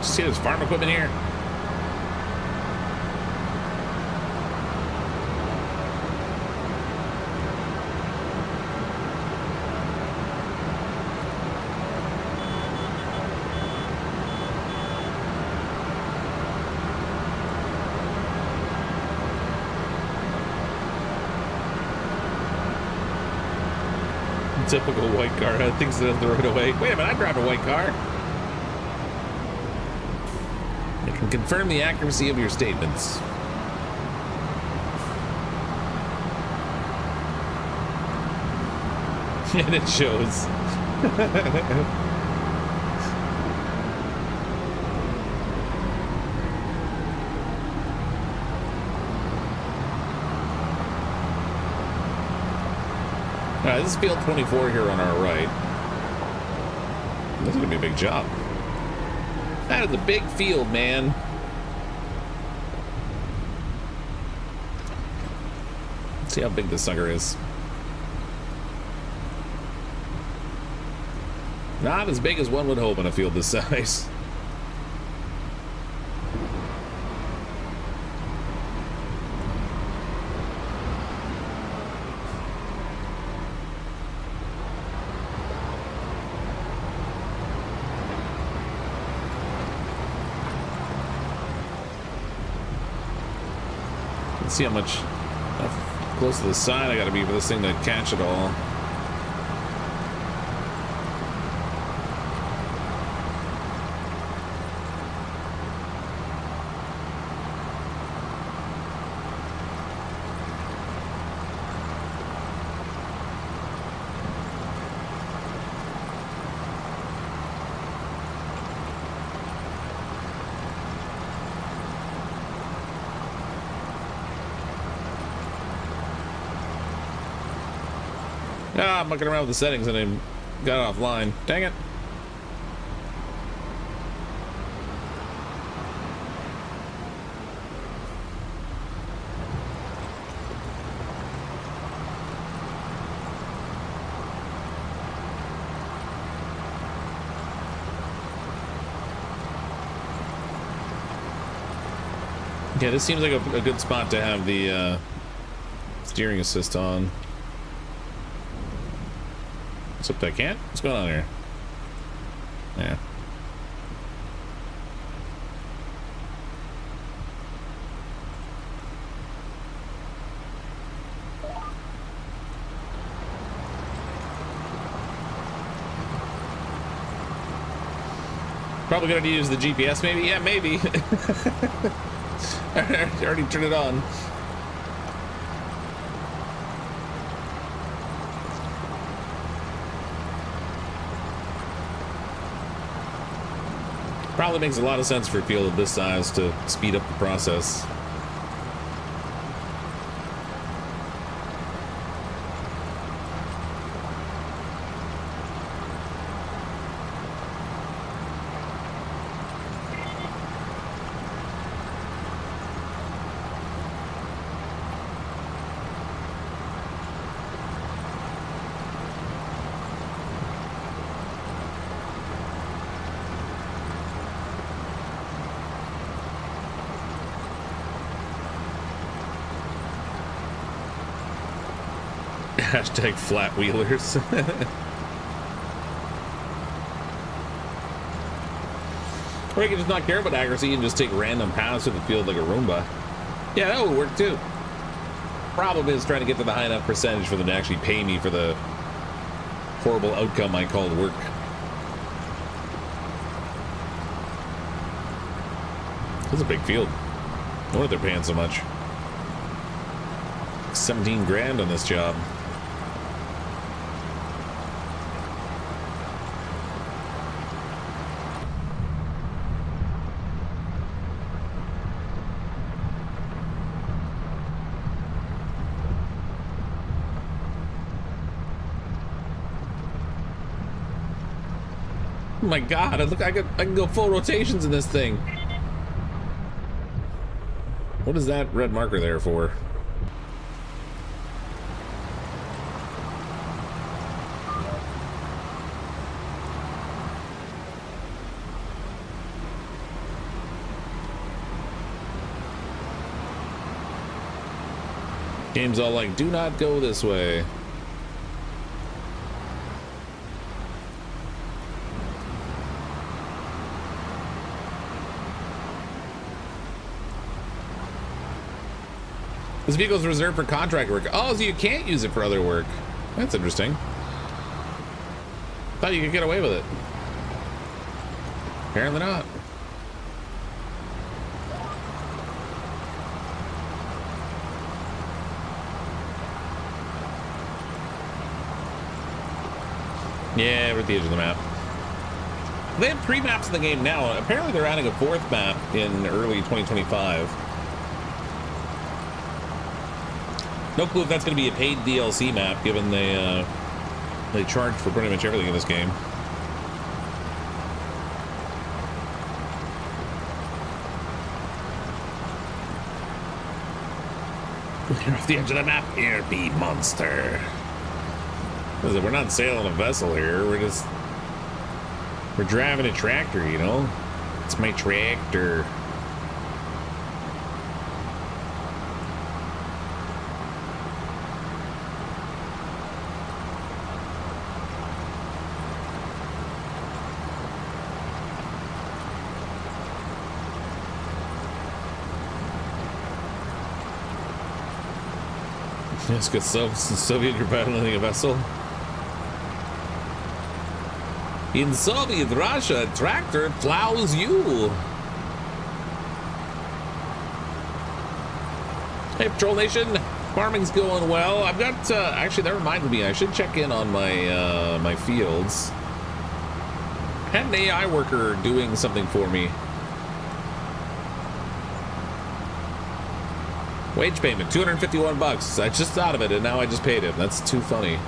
See this farm equipment here? Typical white car thinks it has the right of way. Wait a minute, I drive a white car. I can confirm the accuracy of your statements. And it shows. Alright, this is field 24 here on our right. This is gonna be a big job. That is a big field, man. Let's see how big this sucker is. Not as big as one would hope in a field this size. Let's see how close to the side I gotta be for this thing to catch it all. Ah, I'm mucking around with the settings and I got offline. Dang it. Yeah, this seems like a good spot to have the steering assist on. Except I can't? What's going on here? Yeah. Probably gonna use the GPS maybe? Yeah, maybe. I already turned it on. Probably makes a lot of sense for a field of this size to speed up the process. Hashtag flat wheelers. Or you can just not care about accuracy and just take random paths through the field like a Roomba. Yeah, that would work too. Problem is trying to get to the high enough percentage for them to actually pay me for the horrible outcome I called work. This is a big field. No wonder they're paying so much. 17 grand on this job. Oh my god, look, I can go full rotations in this thing. What is that red marker there for? Game's all like, do not go this way. This vehicle is reserved for contract work. Oh, so you can't use it for other work. That's interesting. Thought you could get away with it. Apparently not. Yeah, we're at the edge of the map. They have 3 maps in the game now. Apparently they're adding a 4th map in early 2025. No clue if that's going to be a paid DLC map, given they charge for pretty much everything in this game. We're off the edge of the map here, bee monster. We're not sailing a vessel here. We're driving a tractor, you know? It's my tractor. Yes, good Soviet, you're battling a vessel. In Soviet Russia, a tractor plows you. Hey, Patrol Nation, farming's going well. I've got, actually, that reminded me, I should check in on my, my fields. I had an AI worker doing something for me. Wage payment, 251 bucks. I just thought of it, and now I just paid him. That's too funny.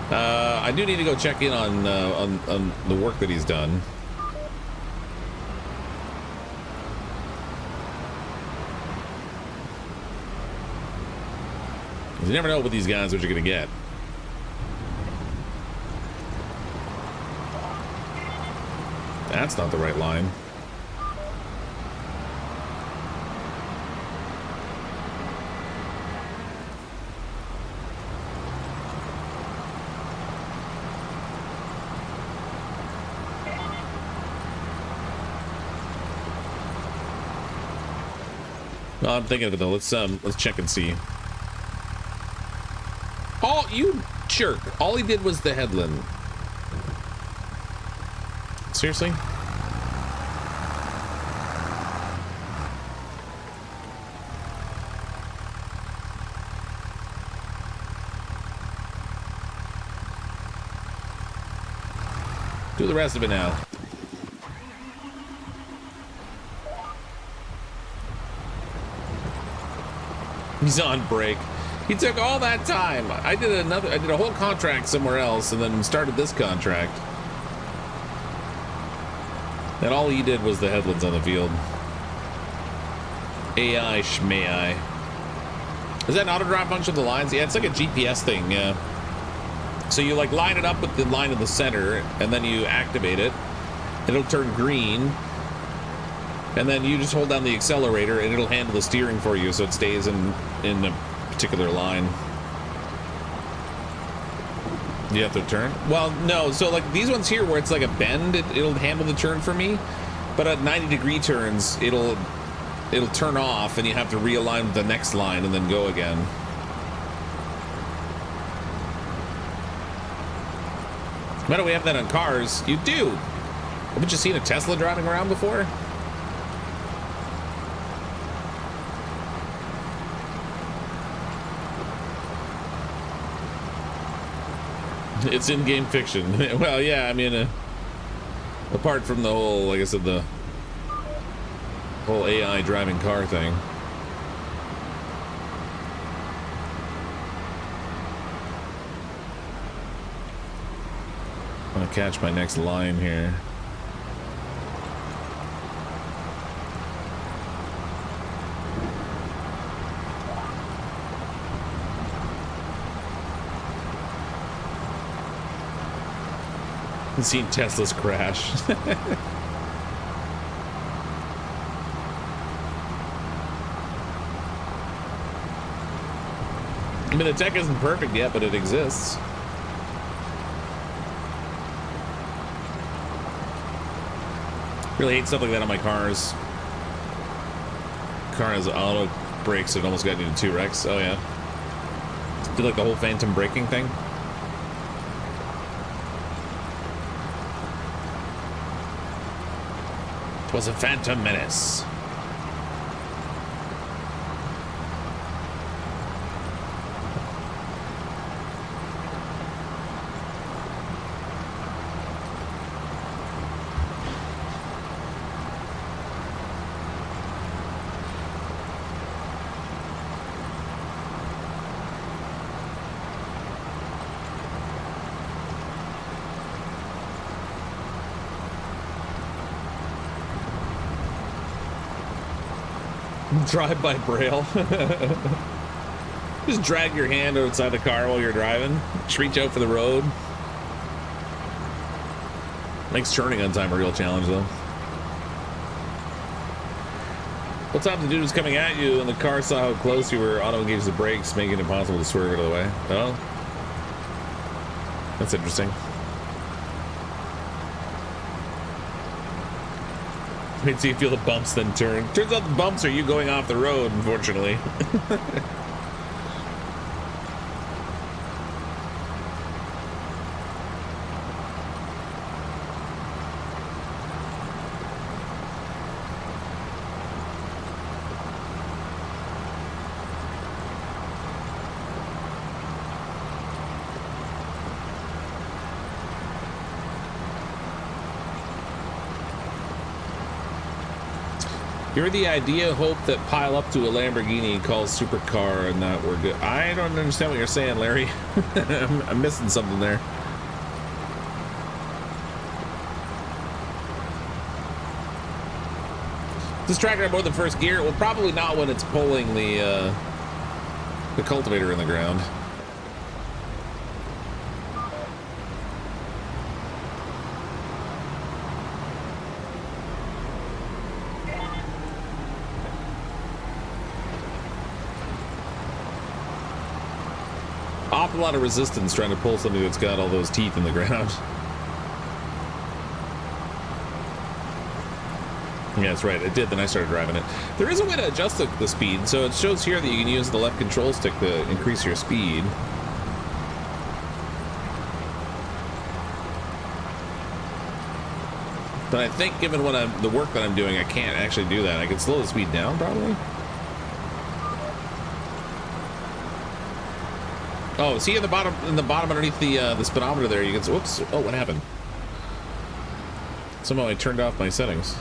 I do need to go check in on the work that he's done. You never know with these guys what you're gonna get. That's not the right line. No, I'm thinking of it though. Let's check and see. Oh, you jerk! All he did was the headland. Seriously? Do the rest of it now. He's on break. He took all that time. I did a whole contract somewhere else and then started this contract. And all he did was the headlands on the field. AI schmai. Is that an auto drive function of the lines? Yeah, it's like a GPS thing, yeah. So you like line it up with the line in the center and then you activate it. It'll turn green. And then you just hold down the accelerator and it'll handle the steering for you so it stays in a particular line. You have to turn? Well, no. So like these ones here where it's like a bend, it'll handle the turn for me. But at 90-degree turns, it'll turn off and you have to realign with the next line and then go again. Why don't we have that on cars? You do. Haven't you seen a Tesla driving around before? It's in-game fiction. Well, yeah, I mean, apart from the whole, like I said, the whole AI driving car thing. I'm gonna catch my next line here. I've seen Teslas crash. I mean, the tech isn't perfect yet, but it exists. Really hate stuff like that on my cars. Car has auto brakes, it almost got into 2 wrecks. Oh yeah. Do like the whole phantom braking thing. It was a phantom menace. Drive by braille. Just drag your hand outside the car while you're driving. Just reach out for the road. Makes turning on time a real challenge, though. What time the dude was coming at you and the car saw how close you were, auto engaged the brakes, making it impossible to swerve out of the way? Oh, that's interesting. Wait till you feel the bumps, then turn. Turns out the bumps are you going off the road, unfortunately. You're the idea, hope that pile up to a Lamborghini calls supercar and that we're good. I don't understand what you're saying, Larry. I'm missing something there. This tractor more than first gear? Well, probably not when it's pulling the cultivator in the ground. A lot of resistance trying to pull something that's got all those teeth in the ground. Yeah, that's right. It did. Then I started driving it. There is a way to adjust the speed. So it shows here that you can use the left control stick to increase your speed. But I think given what the work that I'm doing, I can't actually do that. I can slow the speed down probably. Oh, see in the bottom underneath the speedometer there, you can. Whoops! Oh, what happened? Somehow I turned off my settings.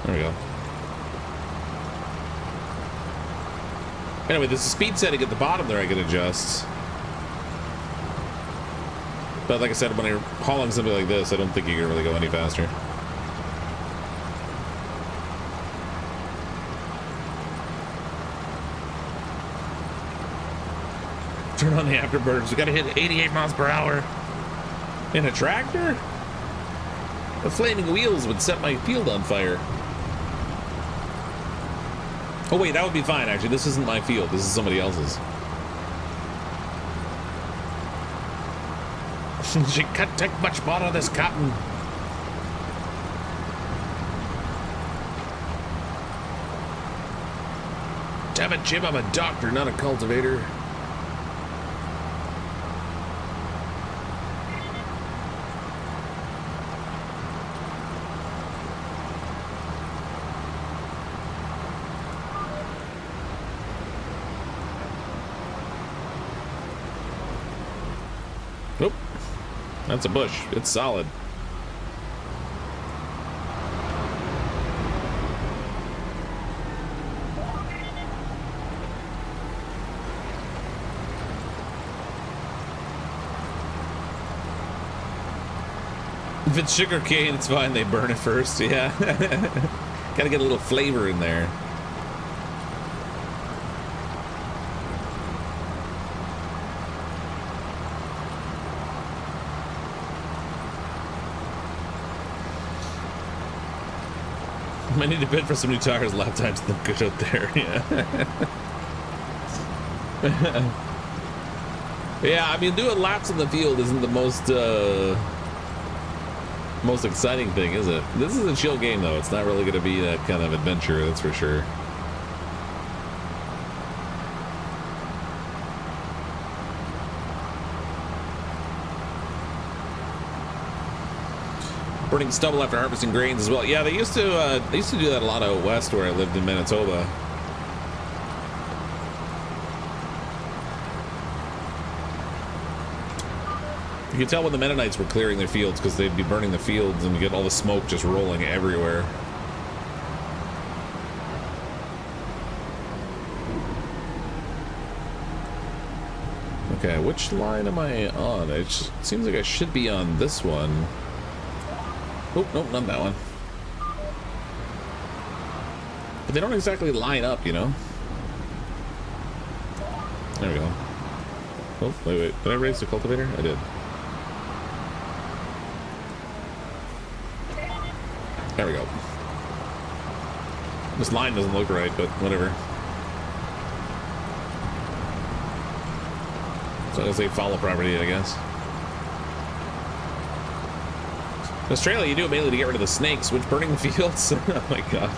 There we go. Anyway, there's a speed setting at the bottom there I can adjust. But like I said, when you're hauling something like this, I don't think you can really go any faster. Turn on the afterburners. We gotta hit 88 miles per hour. In a tractor? The flaming wheels would set my field on fire. Oh wait, that would be fine actually. This isn't my field. This is somebody else's. She can't take much more of this cotton. Damn it, Jim, I'm a doctor, not a cultivator. Nope. That's a bush. It's solid. If it's sugar cane, it's fine. They burn it first. Yeah. Gotta get a little flavor in there. I need to bid for some new tires. Lap times look good out there. Yeah. Yeah, I mean, doing laps in the field isn't the most exciting thing, is it? This is a chill game, though. It's not really going to be that kind of adventure, that's for sure. Burning stubble after harvesting grains as well. Yeah, they used to do that a lot out west where I lived in Manitoba. You could tell when the Mennonites were clearing their fields because they'd be burning the fields and you get all the smoke just rolling everywhere. Okay, which line am I on? It seems like I should be on this one. Oh, nope, not that one. But they don't exactly line up, you know? There we go. Oh, wait. Did I raise the cultivator? I did. There we go. This line doesn't look right, but whatever. So as they follow property, I guess. In Australia, you do it mainly to get rid of the snakes, which burning the fields. Oh my god.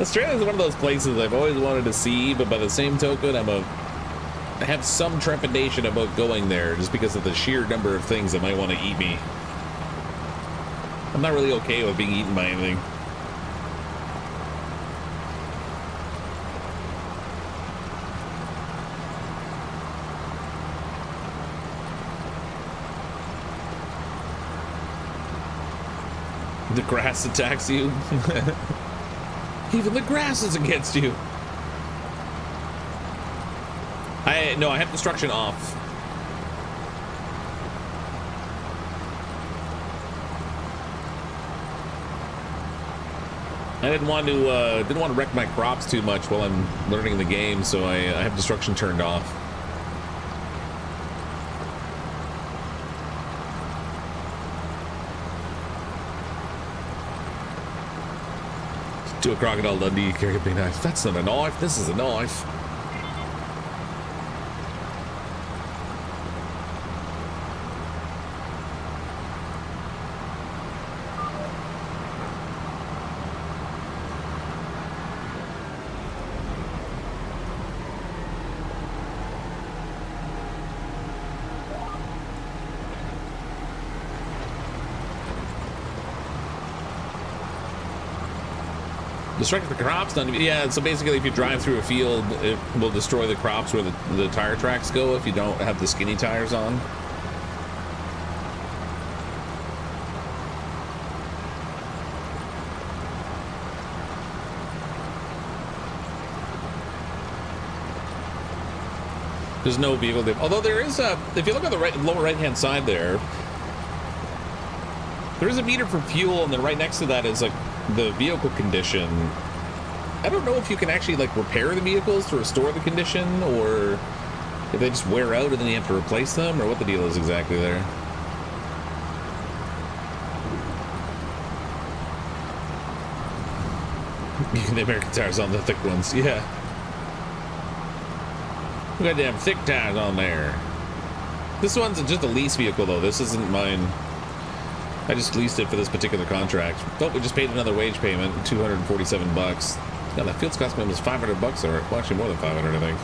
Australia is one of those places I've always wanted to see, but by the same token, I have some trepidation about going there just because of the sheer number of things that might want to eat me. I'm not really okay with being eaten by anything. The grass attacks you. Even the grass is against you. No, I have destruction off. I didn't want to wreck my crops too much while I'm learning the game, so I have destruction turned off. To a crocodile Dundee, carry a big knife. That's not a knife. This is a knife. Destruct the crops. Yeah, so basically if you drive through a field, it will destroy the crops where the tire tracks go if you don't have the skinny tires on. There's no vehicle dip. Although there is a, if you look on the lower right hand side there is a meter for fuel, and then right next to that is like the vehicle condition. I don't know if you can actually like repair the vehicles to restore the condition, or if they just wear out and then you have to replace them, or what the deal is exactly there. The American tires on the thick ones, yeah. Goddamn thick tires on there. This one's just a lease vehicle though. This isn't mine. I just leased it for this particular contract. Oh, we just paid another wage payment, $247. Now that field's cost me almost $500, or well, actually more than 500, I think.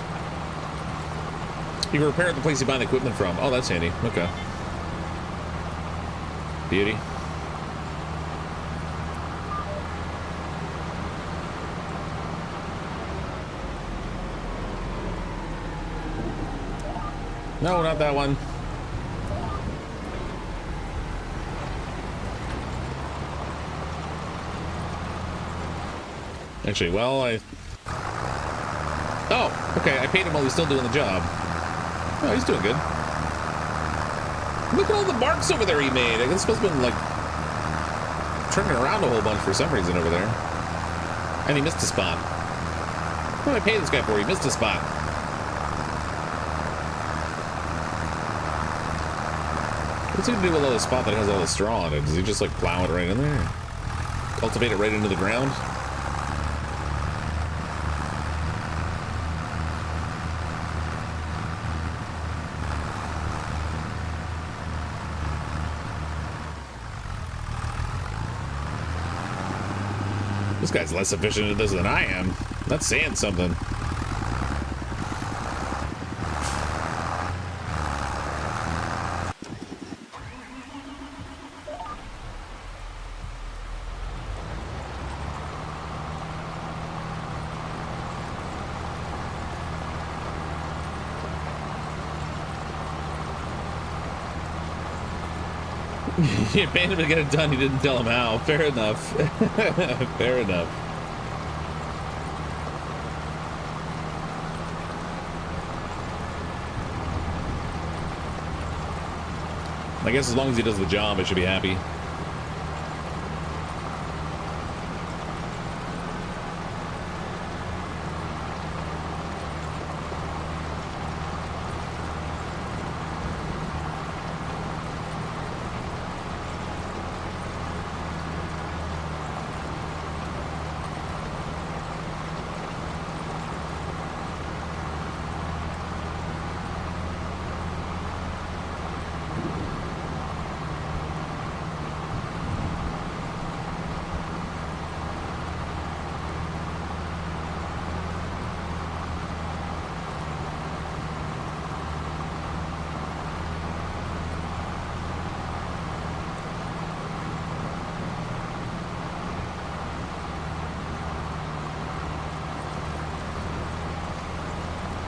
You can repair at the place you buy the equipment from. Oh, that's handy. Okay. Beauty. No, not that one. Actually, well, oh, okay, I paid him while he's still doing the job. Oh, he's doing good. Look at all the marks over there he made. I guess it's supposed to be like turning around a whole bunch for some reason over there. And he missed a spot. What did I pay this guy for? He missed a spot. What's he gonna do with all the spot that has all the straw on it? Does he just like plow it right in there? cultivate it right into the ground. This guy's less efficient at this than I am. That's saying something. He abandoned him to get it done. He didn't tell him how. Fair enough. Fair enough. I guess as long as he does the job, I should be happy.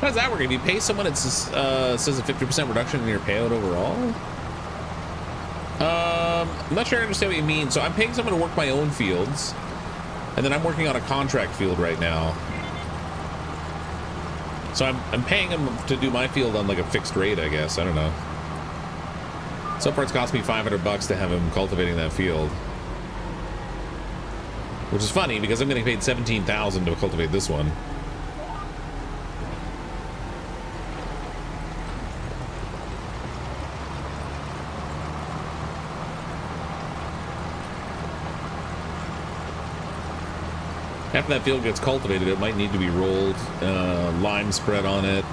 How does that work? If you pay someone, it says a 50% reduction in your payout overall? I'm not sure I understand what you mean. So I'm paying someone to work my own fields, and then I'm working on a contract field right now. So I'm paying them to do my field on like a fixed rate, I guess. I don't know. So far it's cost me $500 to have him cultivating that field. Which is funny because I'm getting paid $17,000 to cultivate this one. After that field gets cultivated, it might need to be rolled, lime spread on it.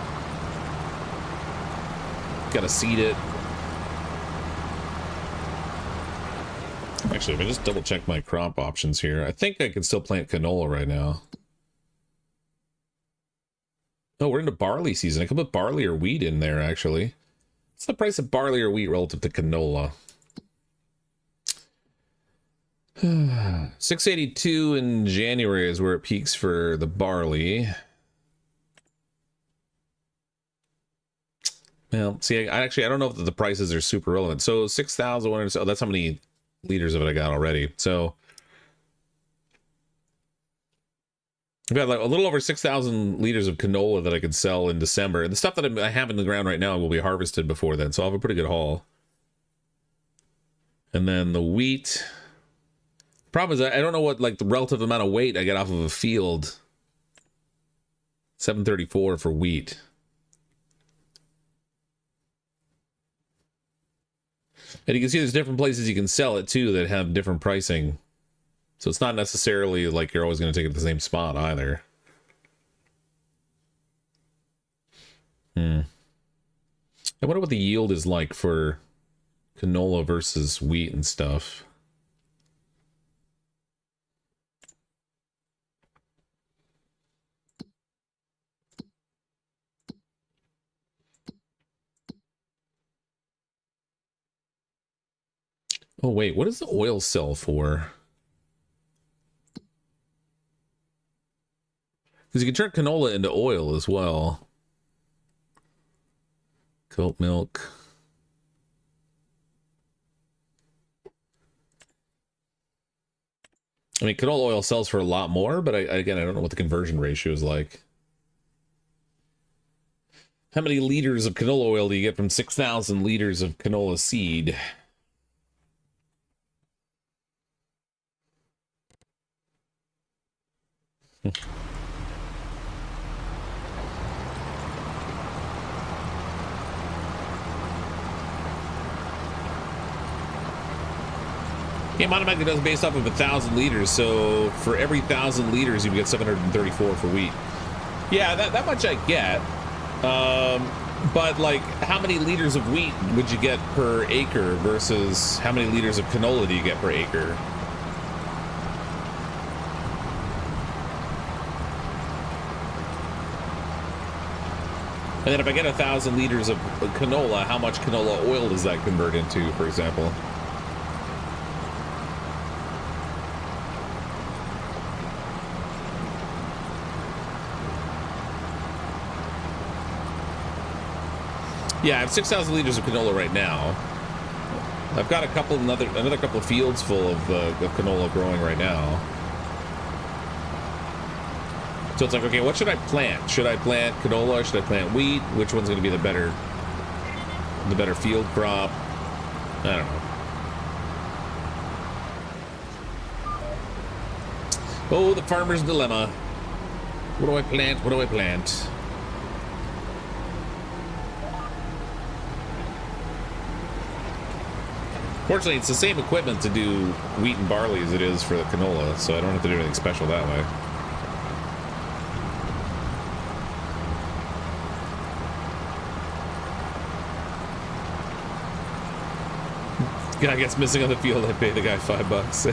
Gotta seed it. Actually, if I just double check my crop options here, I think I can still plant canola right now. Oh, we're into barley season. I could put barley or wheat in there, actually. What's the price of barley or wheat relative to canola? 682 in January is where it peaks for the barley. Well, see, I don't know if the prices are super relevant. So 6,100. Oh, that's how many liters of it I got already. So I've got like a little over 6,000 liters of canola that I could sell in December. And the stuff that I have in the ground right now will be harvested before then. So I'll have a pretty good haul. And then the wheat. Problem is, I don't know what like the relative amount of weight I get off of a field. 734 for wheat. And you can see there's different places you can sell it too that have different pricing. So it's not necessarily like you're always going to take it to the same spot either. I wonder what the yield is like for canola versus wheat and stuff. Oh, wait, what does the oil sell for? Because you can turn canola into oil as well. Goat milk. I mean, canola oil sells for a lot more, but again, I don't know what the conversion ratio is like. How many liters of canola oil do you get from 6,000 liters of canola seed? Game automatically does based off of 1,000 liters, so for every 1,000 liters, you get 734 for wheat. Yeah, that much I get. But like, how many liters of wheat would you get per acre versus how many liters of canola do you get per acre? And then if I get 1,000 liters of canola, how much canola oil does that convert into, for example? Yeah, I have 6,000 liters of canola right now. I've got another couple of fields full of canola growing right now. So it's like, okay, what should I plant? Should I plant canola or should I plant wheat? Which one's going to be the better field crop? I don't know. Oh, the farmer's dilemma. What do I plant? What do I plant? Fortunately, it's the same equipment to do wheat and barley as it is for the canola, so I don't have to do anything special that way. Guy gets missing on the field, I pay the guy $5.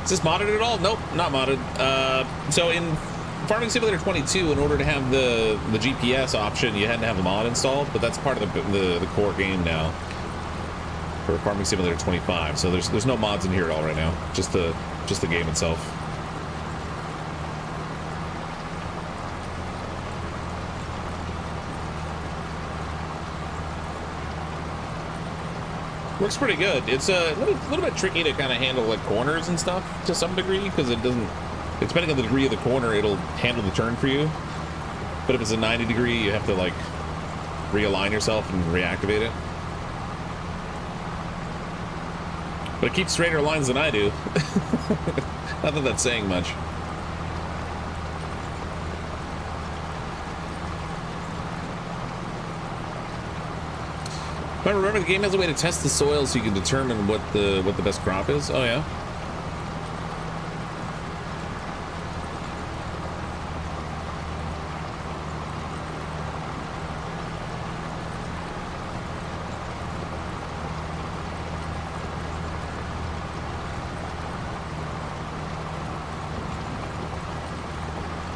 Is this modded at all? Nope, not modded. So in Farming Simulator 22, in order to have the GPS option, you had to have a mod installed, but that's part of the core game now for Farming Simulator 25. So there's no mods in here at all right now, just the game itself. Works pretty good. It's a little bit tricky to kind of handle like corners and stuff to some degree, because it doesn't, depending on the degree of the corner, it'll handle the turn for you. But if it's a 90 degree, you have to like realign yourself and reactivate it. But it keeps straighter lines than I do. Not that that's saying much. But remember, the game has a way to test the soil so you can determine what the best crop is. Oh yeah.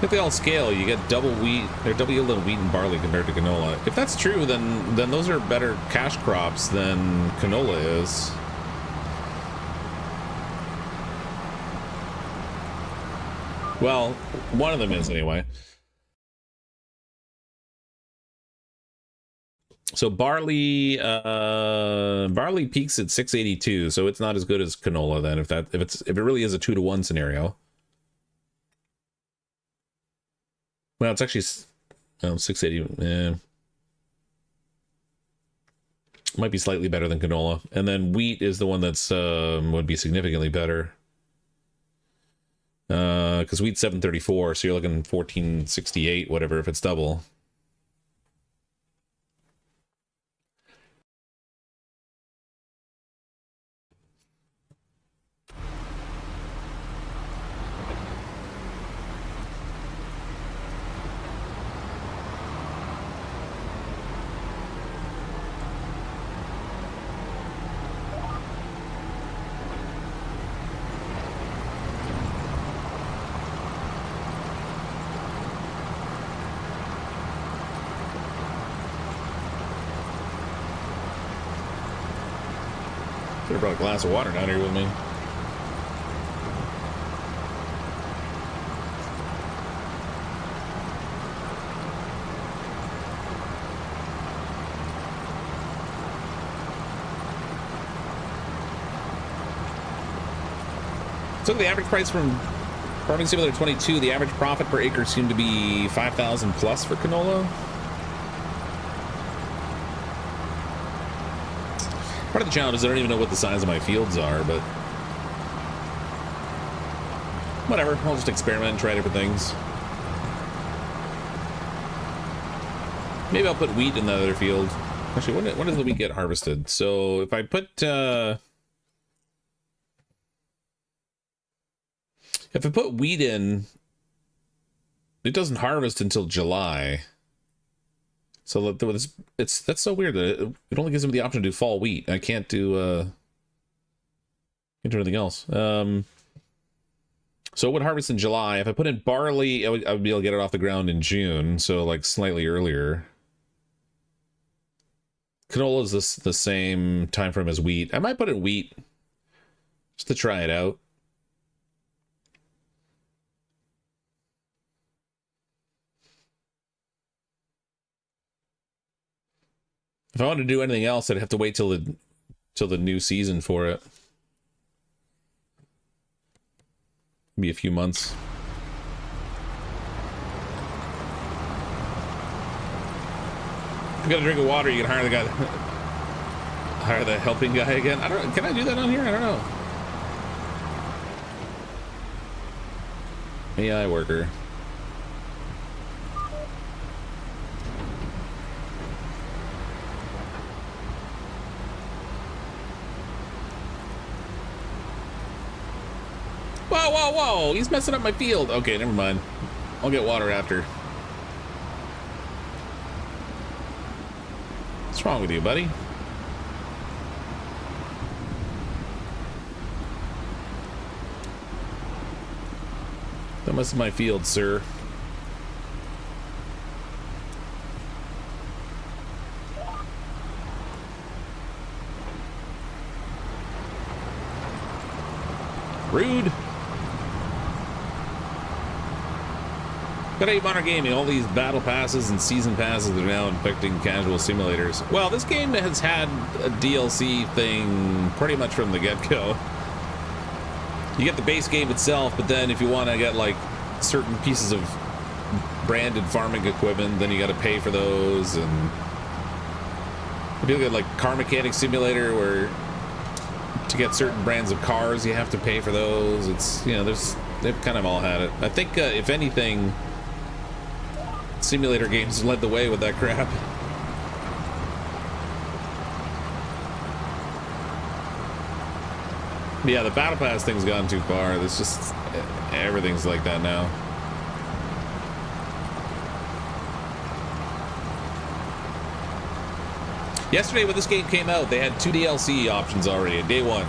If they all scale, you get double wheat or double yield on wheat and barley compared to canola. If that's true, then those are better cash crops than canola is. Well, one of them is anyway. So barley peaks at 682, so it's not as good as canola then if it really is a 2-to-1 scenario. Well, it's actually 680. Yeah. Might be slightly better than canola. And then wheat is the one that's would be significantly better. Because wheat's 734, so you're looking 1468, whatever, if it's double. Should've brought a glass of water down here with me. So the average price from Farming Simulator 22, the average profit per acre seemed to be 5,000 plus for canola. Part of the challenge is I don't even know what the size of my fields are, but whatever, I'll just experiment and try different things. Maybe I'll put wheat in the other field. Actually, when does the wheat get harvested? So if I put wheat in, it doesn't harvest until July. So that's so weird that it only gives me the option to do fall wheat. I can't do anything else. So it would harvest in July. If I put in barley, I would be able to get it off the ground in June, so like slightly earlier. Canola is the same time frame as wheat. I might put in wheat just to try it out. If I wanted to do anything else, I'd have to wait till the new season for it. Be a few months. If you got a drink of water, you can hire the guy. Hire the helping guy again. I don't. Can I do that on here? I don't know. AI worker. Whoa, whoa, whoa! He's messing up my field. Okay, never mind. I'll get water after. What's wrong with you, buddy? That must be my field, sir. Rude. G'day, Modern Gaming. All these battle passes and season passes are now infecting casual simulators. Well, this game has had a DLC thing pretty much from the get-go. You get the base game itself, but then if you want to get like certain pieces of branded farming equipment, then you got to pay for those. And if you look at like Car Mechanic Simulator, where to get certain brands of cars you have to pay for those. It's, you know, they've kind of all had it. I think if anything, simulator games led the way with that crap. But yeah, the battle pass thing's gone too far. There's just everything's like that now. Yesterday when this game came out, they had 2 DLC options already, day one.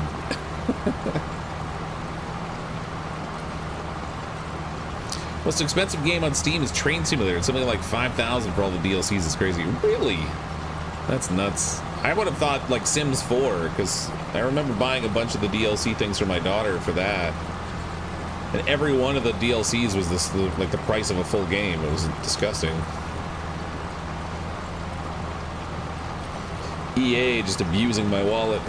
Most expensive game on Steam is Train Simulator. It's something like $5,000 for all the DLCs. It's crazy. Really? That's nuts. I would have thought like Sims 4, because I remember buying a bunch of the DLC things for my daughter for that. And every one of the DLCs was like the price of a full game. It was disgusting. EA just abusing my wallet.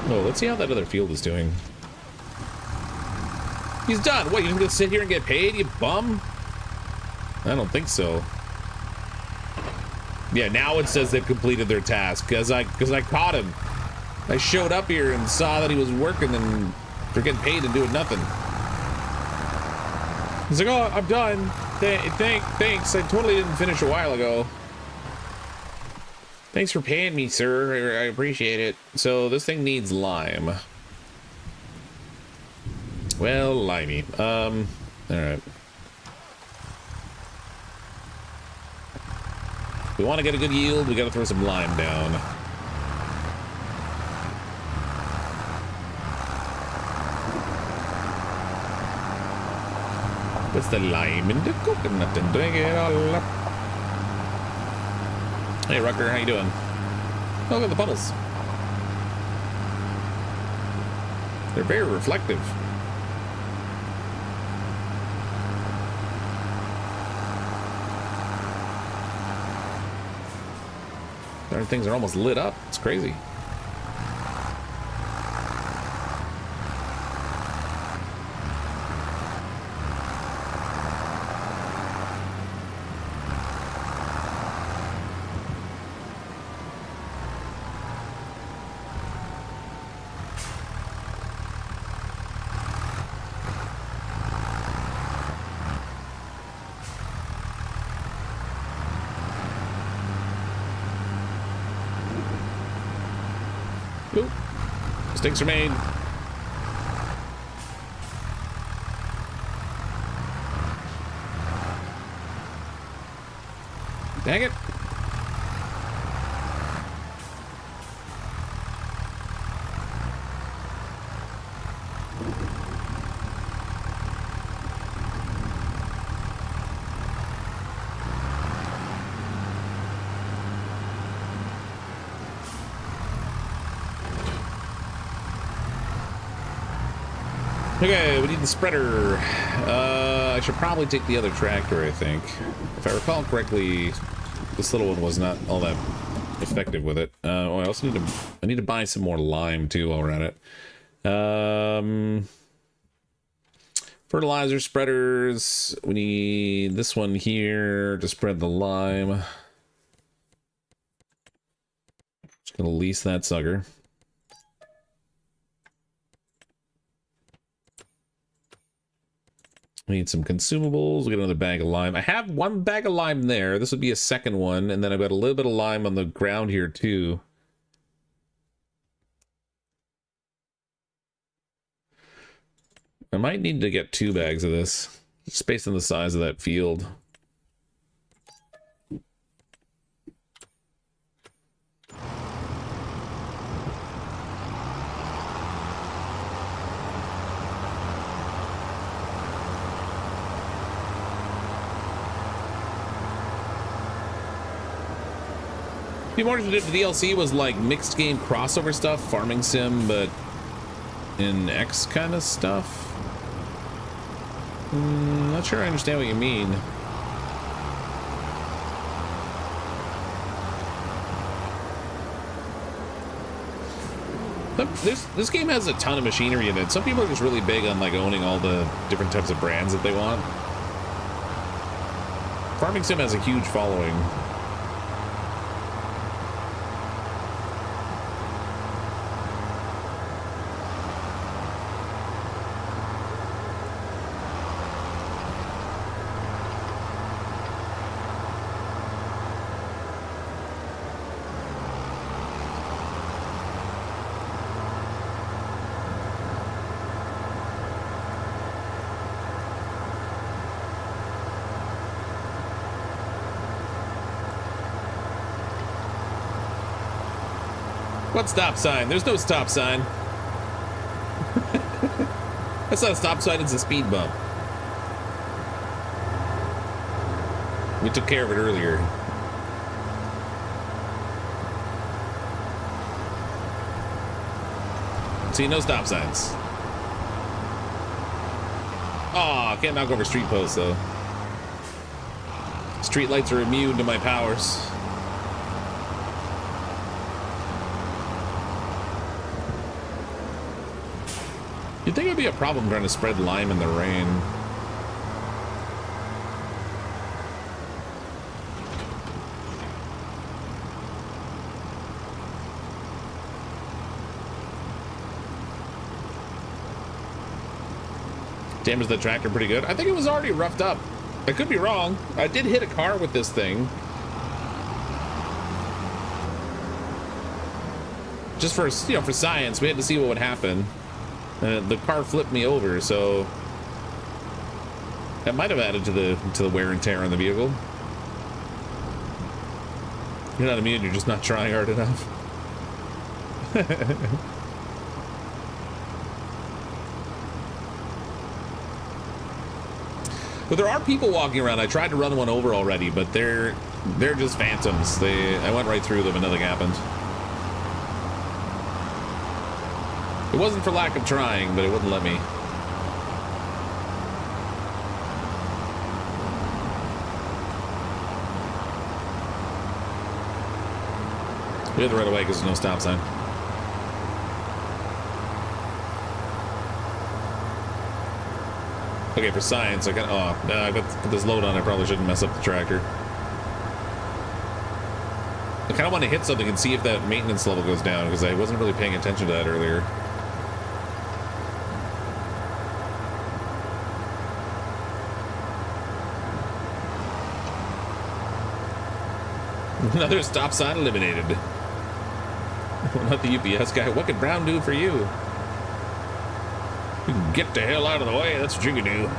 Oh, let's see how that other field is doing. He's done. What, you just gonna sit here and get paid, you bum? I don't think so. Yeah, now it says they've completed their task because I caught him. I showed up here and saw that he was working and for getting paid and doing nothing. He's like, "Oh, I'm done. Thanks. I totally didn't finish a while ago. Thanks for paying me, sir. I appreciate it." So this thing needs lime. Well, limey. All right. If we want to get a good yield, we got to throw some lime down. Puts the lime in the coconut and drink it all up. Hey, Rucker, how you doing? Oh, look at the puddles. They're very reflective. Darn things are almost lit up. It's crazy. Mistakes are made. Dang it. Okay, we need the spreader. I should probably take the other tractor, I think. If I recall correctly, this little one was not all that effective with it. Oh, I also need to buy some more lime too while we're at it. Fertilizer spreaders. We need this one here to spread the lime. Just gonna lease that sucker. We need some consumables. We get another bag of lime. I have one bag of lime there. This would be a second one. And then I've got a little bit of lime on the ground here too. I might need to get 2 bags of this. Just based on the size of that field. The more to do the DLC was like mixed game crossover stuff, farming sim, but in X kind of stuff. Not sure I understand what you mean. This game has a ton of machinery in it. Some people are just really big on like owning all the different types of brands that they want. Farming sim has a huge following. What stop sign? There's no stop sign. That's not a stop sign, it's a speed bump. We took care of it earlier. See, no stop signs. Aw, can't knock over street posts though. Street lights are immune to my powers. You'd think it would be a problem trying to spread lime in the rain. Damaged the tractor pretty good. I think it was already roughed up. I could be wrong. I did hit a car with this thing. Just for, you know, for science, we had to see what would happen. The car flipped me over, so that might have added to the wear and tear on the vehicle. You're not immune, you're just not trying hard enough. But there are people walking around. I tried to run one over already, but they're just phantoms. I went right through them and nothing happened. It wasn't for lack of trying, but it wouldn't let me. We had to right away because there's no stop sign. Okay, for science, I got. Oh, no, I got to put this load on. I probably shouldn't mess up the tractor. I kind of want to hit something and see if that maintenance level goes down because I wasn't really paying attention to that earlier. Another stop sign eliminated. Well, not the UPS guy. What can Brown do for you? You can get the hell out of the way. That's what you can do.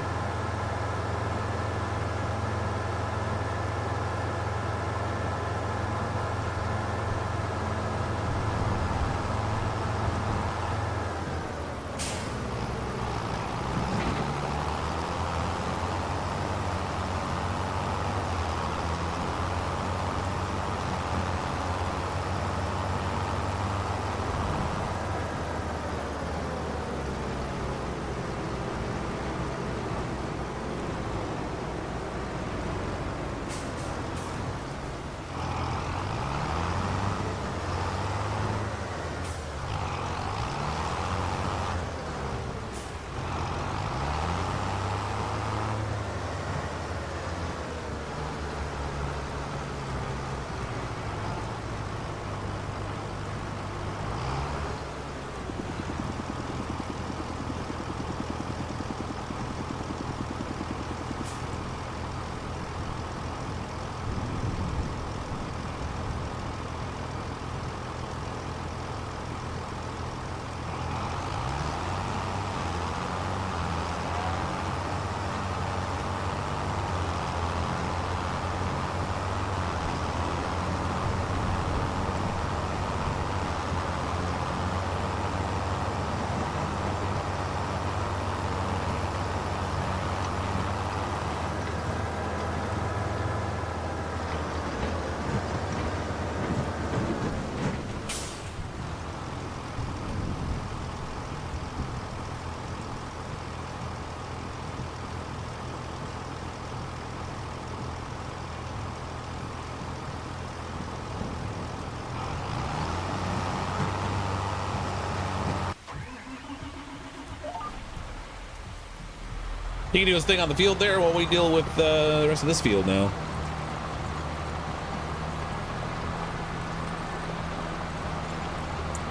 He can do his thing on the field there while we deal with the rest of this field now.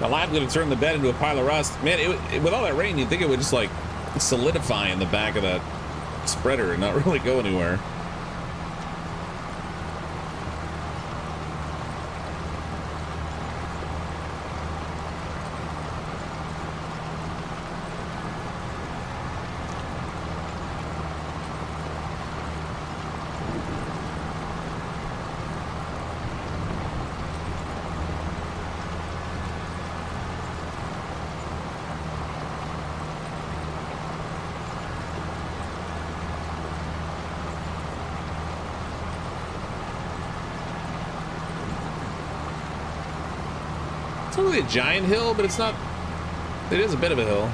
Now I'm going to turn the bed into a pile of rust. Man, with all that rain, you'd think it would just like solidify in the back of that spreader and not really go anywhere. It's not really a giant hill, but it's not. It is a bit of a hill.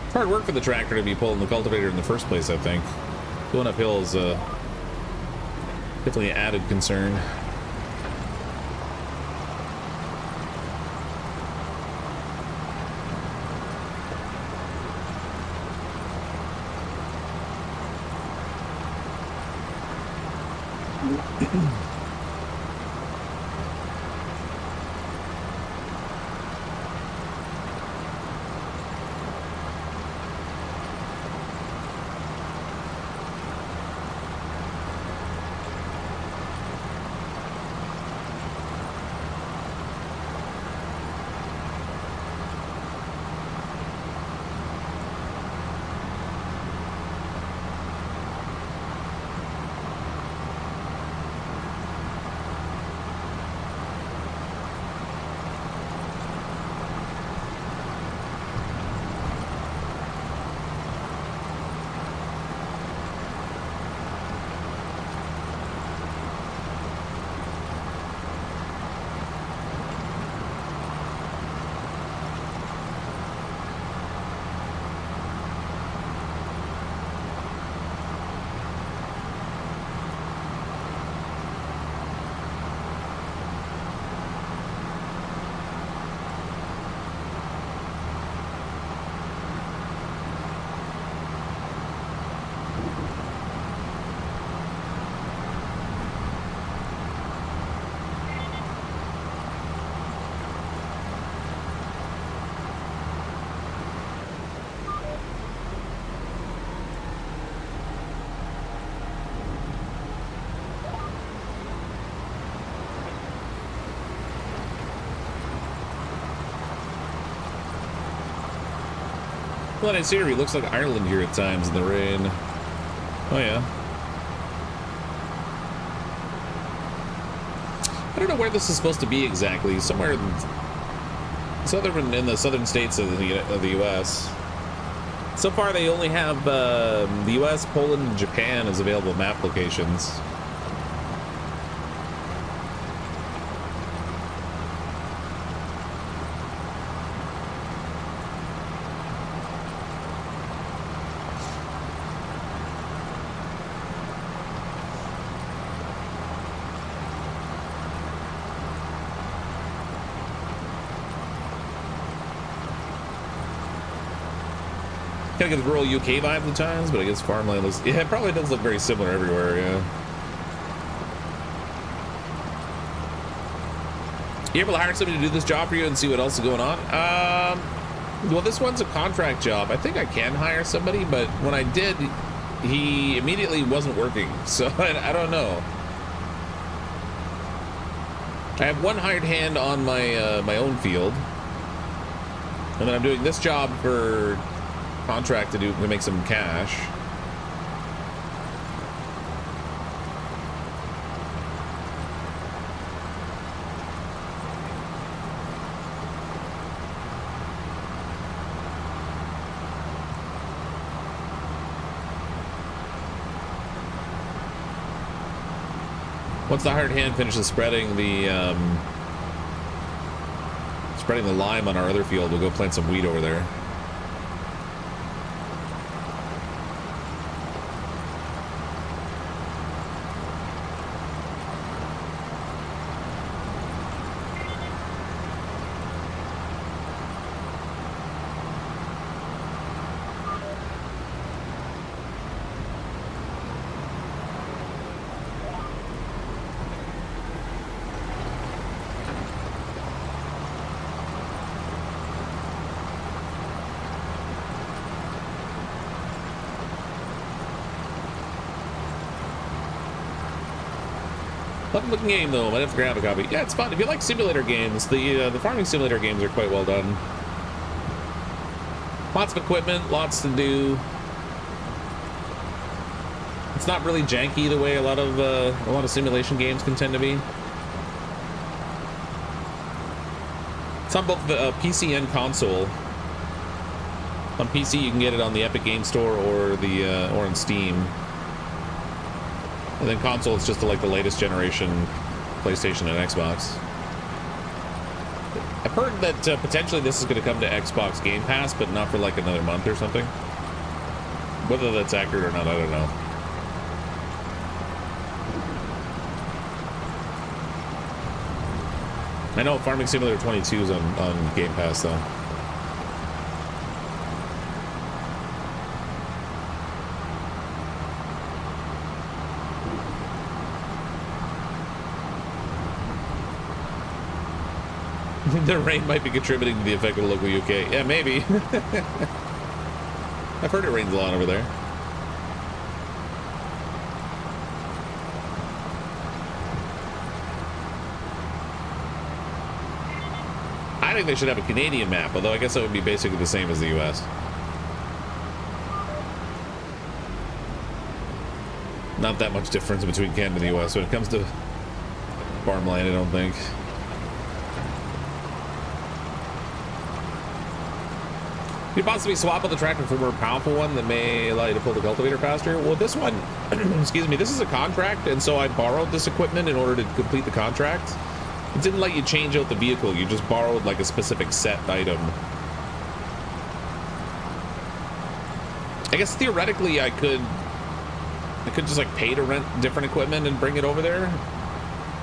It's hard work for the tractor to be pulling the cultivator in the first place, I think. Going uphill is definitely an added concern. Planet Siri looks like Ireland here at times in the rain. Oh yeah. I don't know where this is supposed to be exactly. Somewhere in the southern states of the U.S. So far, they only have the U.S., Poland, and Japan as available map locations. Kind of get the rural UK vibe at times, but I guess farmland looks... Yeah, it probably does look very similar everywhere, yeah. You able to hire somebody to do this job for you and see what else is going on? Well, this one's a contract job. I think I can hire somebody, but when I did, he immediately wasn't working, so I don't know. I have one hired hand on my my own field, and then I'm doing this job for contract to make some cash. Once the hired hand finishes spreading the lime on our other field, we'll go plant some wheat over there. Fun looking game though, might have to grab a copy. Yeah, it's fun. If you like simulator games, the farming simulator games are quite well done. Lots of equipment, lots to do. It's not really janky the way a lot of simulation games can tend to be. It's on both the PC and console. On PC, you can get it on the Epic Game Store or on Steam. And then console, it's just like the latest generation PlayStation and Xbox. I've heard that potentially this is going to come to Xbox Game Pass, but not for like another month or something. Whether that's accurate or not, I don't know. I know Farming Simulator 22 is on Game Pass though. The rain might be contributing to the effect of the local UK. Yeah, maybe. I've heard it rains a lot over there. I think they should have a Canadian map, although I guess that would be basically the same as the US. Not that much difference between Canada and the US when it comes to farmland, I don't think. You could possibly swap out the tractor for a more powerful one that may allow you to pull the cultivator faster. Well, this one, excuse me, this is a contract, and so I borrowed this equipment in order to complete the contract. It didn't let you change out the vehicle. You just borrowed like a specific set item. I guess theoretically I could just like pay to rent different equipment and bring it over there,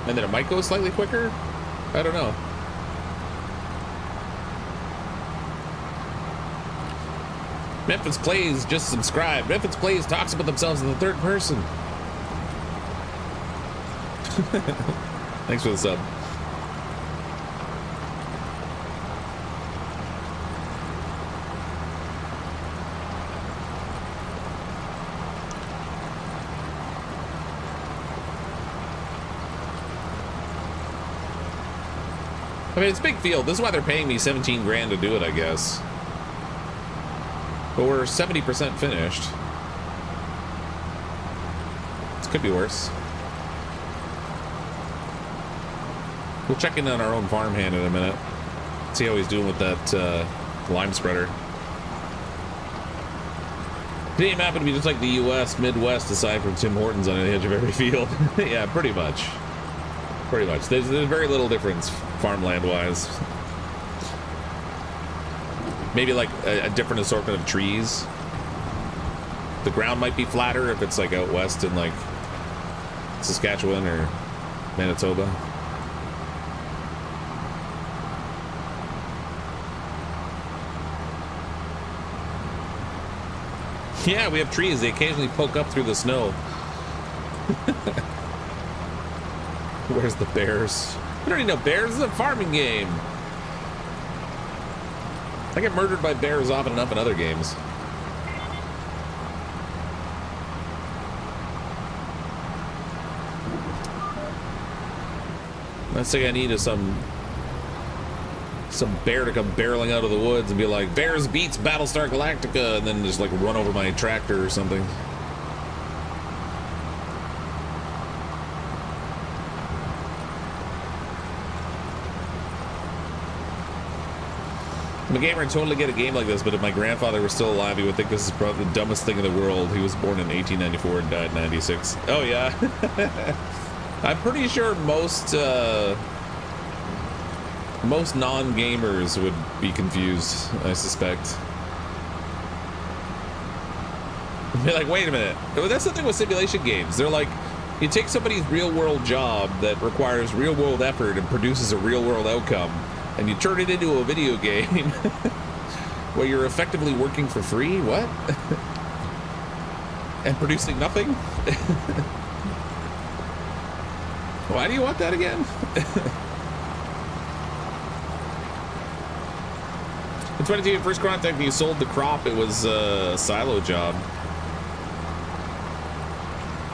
and then it might go slightly quicker. I don't know. Memphis Plays just subscribed. Memphis Plays talks about themselves in the third person. Thanks for the sub. I mean, it's a big field. This is why they're paying me 17 grand to do it, I guess. But we're 70% finished. This could be worse. We'll check in on our own farmhand in a minute. See how he's doing with that lime spreader. Canadian map would be just like the U.S. Midwest, aside from Tim Hortons on the edge of every field. Yeah, pretty much. Pretty much. There's very little difference farmland-wise. Maybe like a different assortment of trees. The ground might be flatter if it's like out west in like Saskatchewan or Manitoba. Yeah, we have trees. They occasionally poke up through the snow. Where's the bears? We don't need no bears. This is a farming game. I get murdered by bears often enough in other games. Last thing I need is some bear to come barreling out of the woods and be like, Bears beats Battlestar Galactica, and then just like run over my tractor or something. I'm a gamer and totally get a game like this, but if my grandfather were still alive, he would think this is probably the dumbest thing in the world. He was born in 1894 and died in 96. Oh yeah. I'm pretty sure most non-gamers would be confused, I suspect. Be like, wait a minute. That's the thing with simulation games. They're like, you take somebody's real-world job that requires real-world effort and produces a real-world outcome, and you turn it into a video game where you're effectively working for free? What? And producing nothing? Why do you want that again? In 22, first contact, you sold the crop. It was a silo job.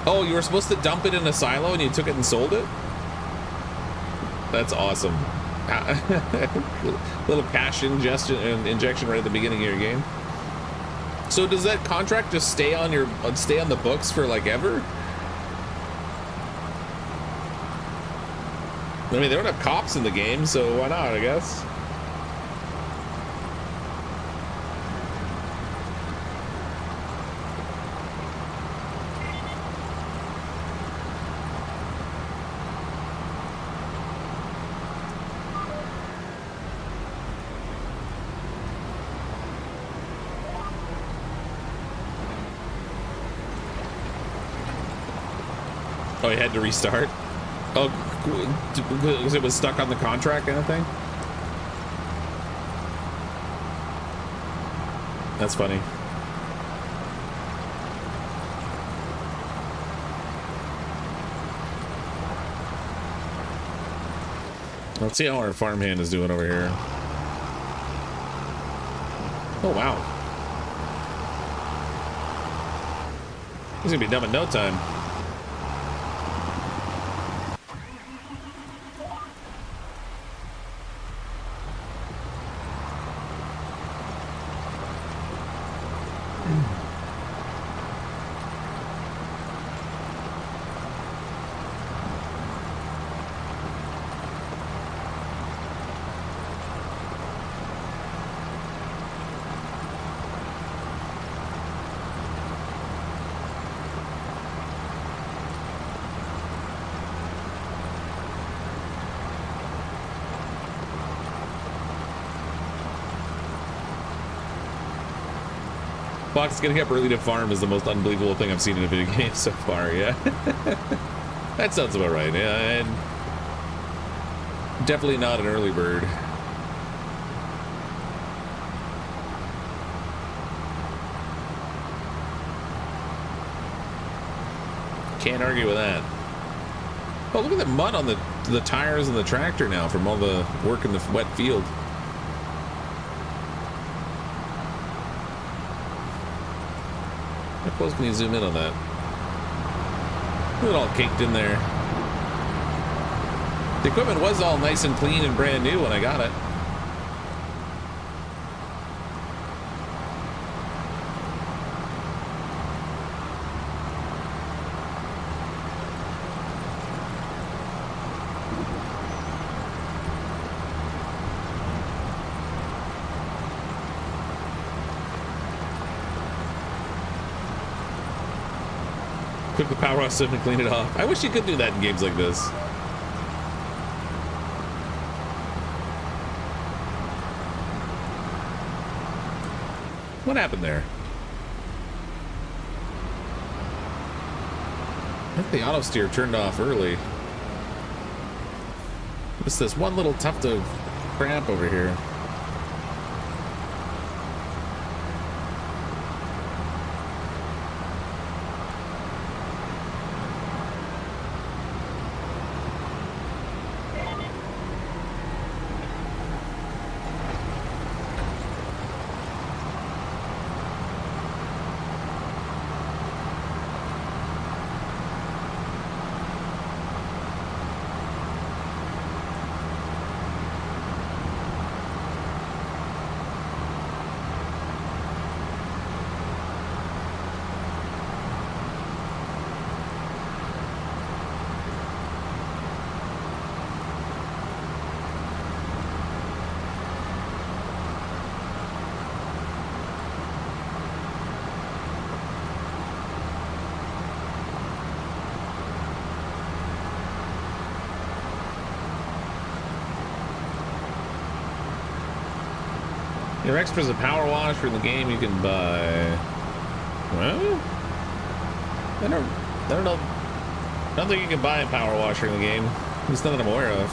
Oh, you were supposed to dump it in a silo and you took it and sold it? That's awesome. Little cash injection right at the beginning of your game. So does that contract just stay on the books for like ever? I mean, they don't have cops in the game, so why not, I guess? Oh, he had to restart? Oh, because it was stuck on the contract kind of thing? That's funny. Let's see how our farmhand is doing over here. Oh, wow. He's gonna be done in no time. Fox getting up early to farm is the most unbelievable thing I've seen in a video game so far, yeah. That sounds about right, yeah. And definitely not an early bird. Can't argue with that. Oh, look at the mud on the tires and the tractor now from all the work in the wet field. How close can you zoom in on that? Look at it all caked in there. The equipment was all nice and clean and brand new when I got it. Took the power wash and clean it off. I wish you could do that in games like this. What happened there? I think the auto steer turned off early. What's this one little tuft of crap over here? Your extras a power washer in the game you can buy. Well, I don't know. I don't think you can buy a power washer in the game. At least not that I'm aware of.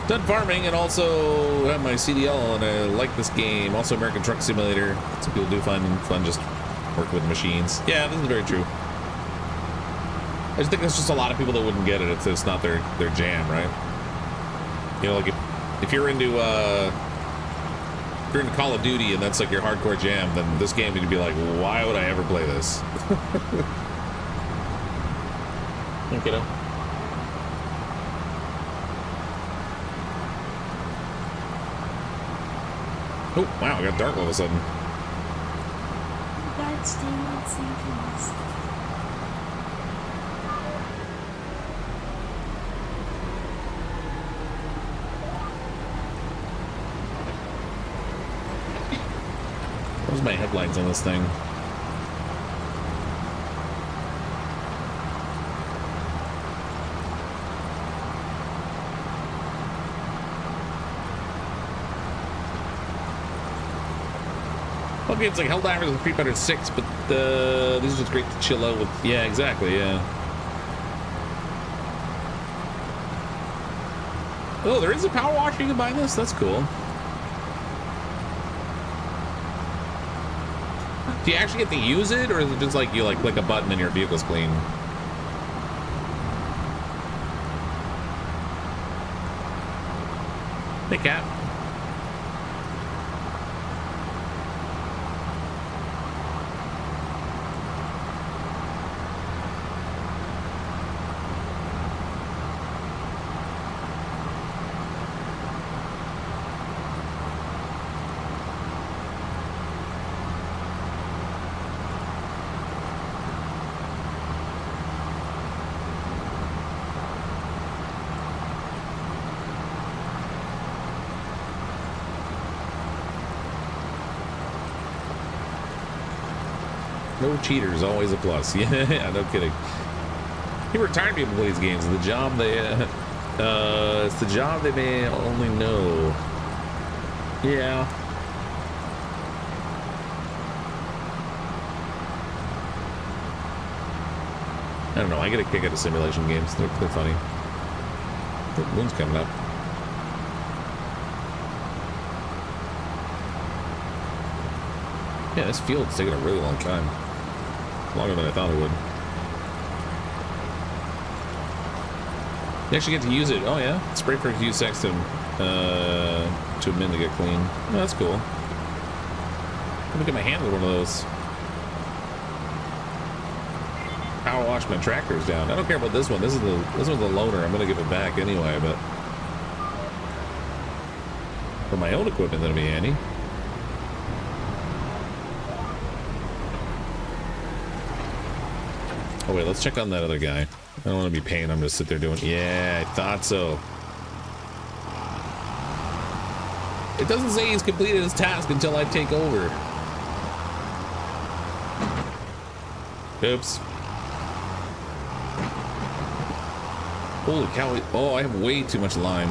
Done farming and also have my CDL and I like this game. Also American Truck Simulator. Some people do find fun just working with machines. Yeah, this is very true. I just think there's just a lot of people that wouldn't get it if it's not their jam, right? You know, like if you're into Call of Duty and that's like your hardcore jam, then this game you'd be like, why would I ever play this? Think it up. Oh wow, it got dark all of a sudden. God, stay on seconds. Where's my headlights on this thing? Okay, it's like Helldivers and Street Fighter 6, but these are just great to chill out with. Yeah, exactly, yeah. Oh, there is a power washer you can buy in this? That's cool. Do you actually get to use it, or is it just like you like click a button and your vehicle's clean? Hey, cat. No cheaters, always a plus. Yeah, no kidding. People are tired of people play these games. The job they, it's the job they may only know. Yeah. I don't know. I get a kick out of simulation games. They're funny. The moon's coming up. Yeah, this field's taking a really long time. Longer than I thought it would. You actually get to use it. Oh yeah, spray for a few seconds to a minute to get clean. Oh, that's cool. Let me get my hand with one of those. Power wash my tractors down. I don't care about this one. This one's the loaner. I'm gonna give it back anyway, but for my own equipment that'll be handy. Oh wait, let's check on that other guy. I don't want to be paying him to sit there doing. Yeah, I thought so. It doesn't say he's completed his task until I take over. Oops. Holy cow. Oh, I have way too much lime.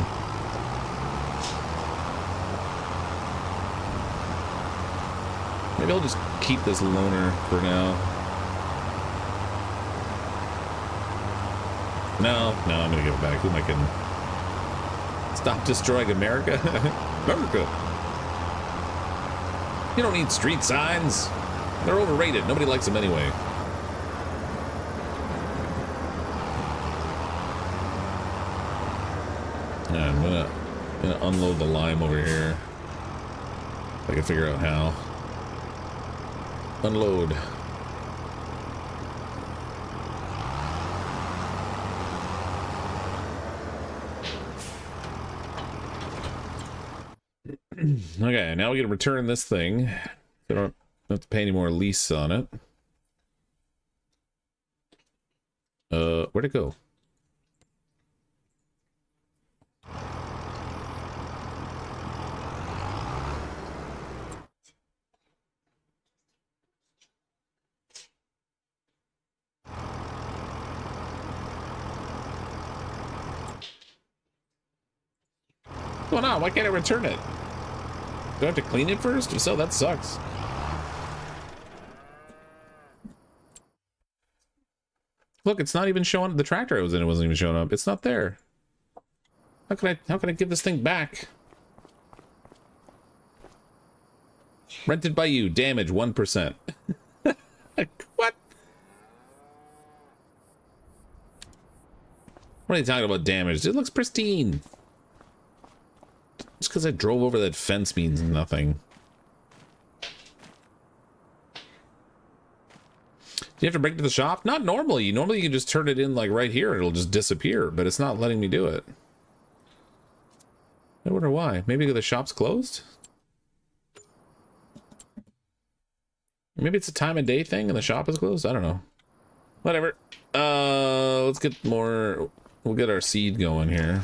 Maybe I'll just keep this loner for now. No, I'm gonna give it back. Who am I kidding? Stop destroying America. America. You don't need street signs. They're overrated. Nobody likes them anyway. Yeah, I'm gonna unload the lime over here. If I can figure out how. Unload. Okay, now we get to return this thing. So I don't have to pay any more lease on it. Where'd it go? What's going on? Why can't I return it? Do I have to clean it first? If so, that sucks. Look, it's not even showing. The tractor I was in, it wasn't even showing up. It's not there. How can I give this thing back? Rented by you. Damage 1%. What? What are you talking about damage? It looks pristine. Just because I drove over that fence means nothing. Do you have to break to the shop? Not normally. Normally you can just turn it in like right here. It'll just disappear, but it's not letting me do it. I wonder why. Maybe the shop's closed? Maybe it's a time of day thing and the shop is closed? I don't know. Whatever. Let's get more... We'll get our seed going here.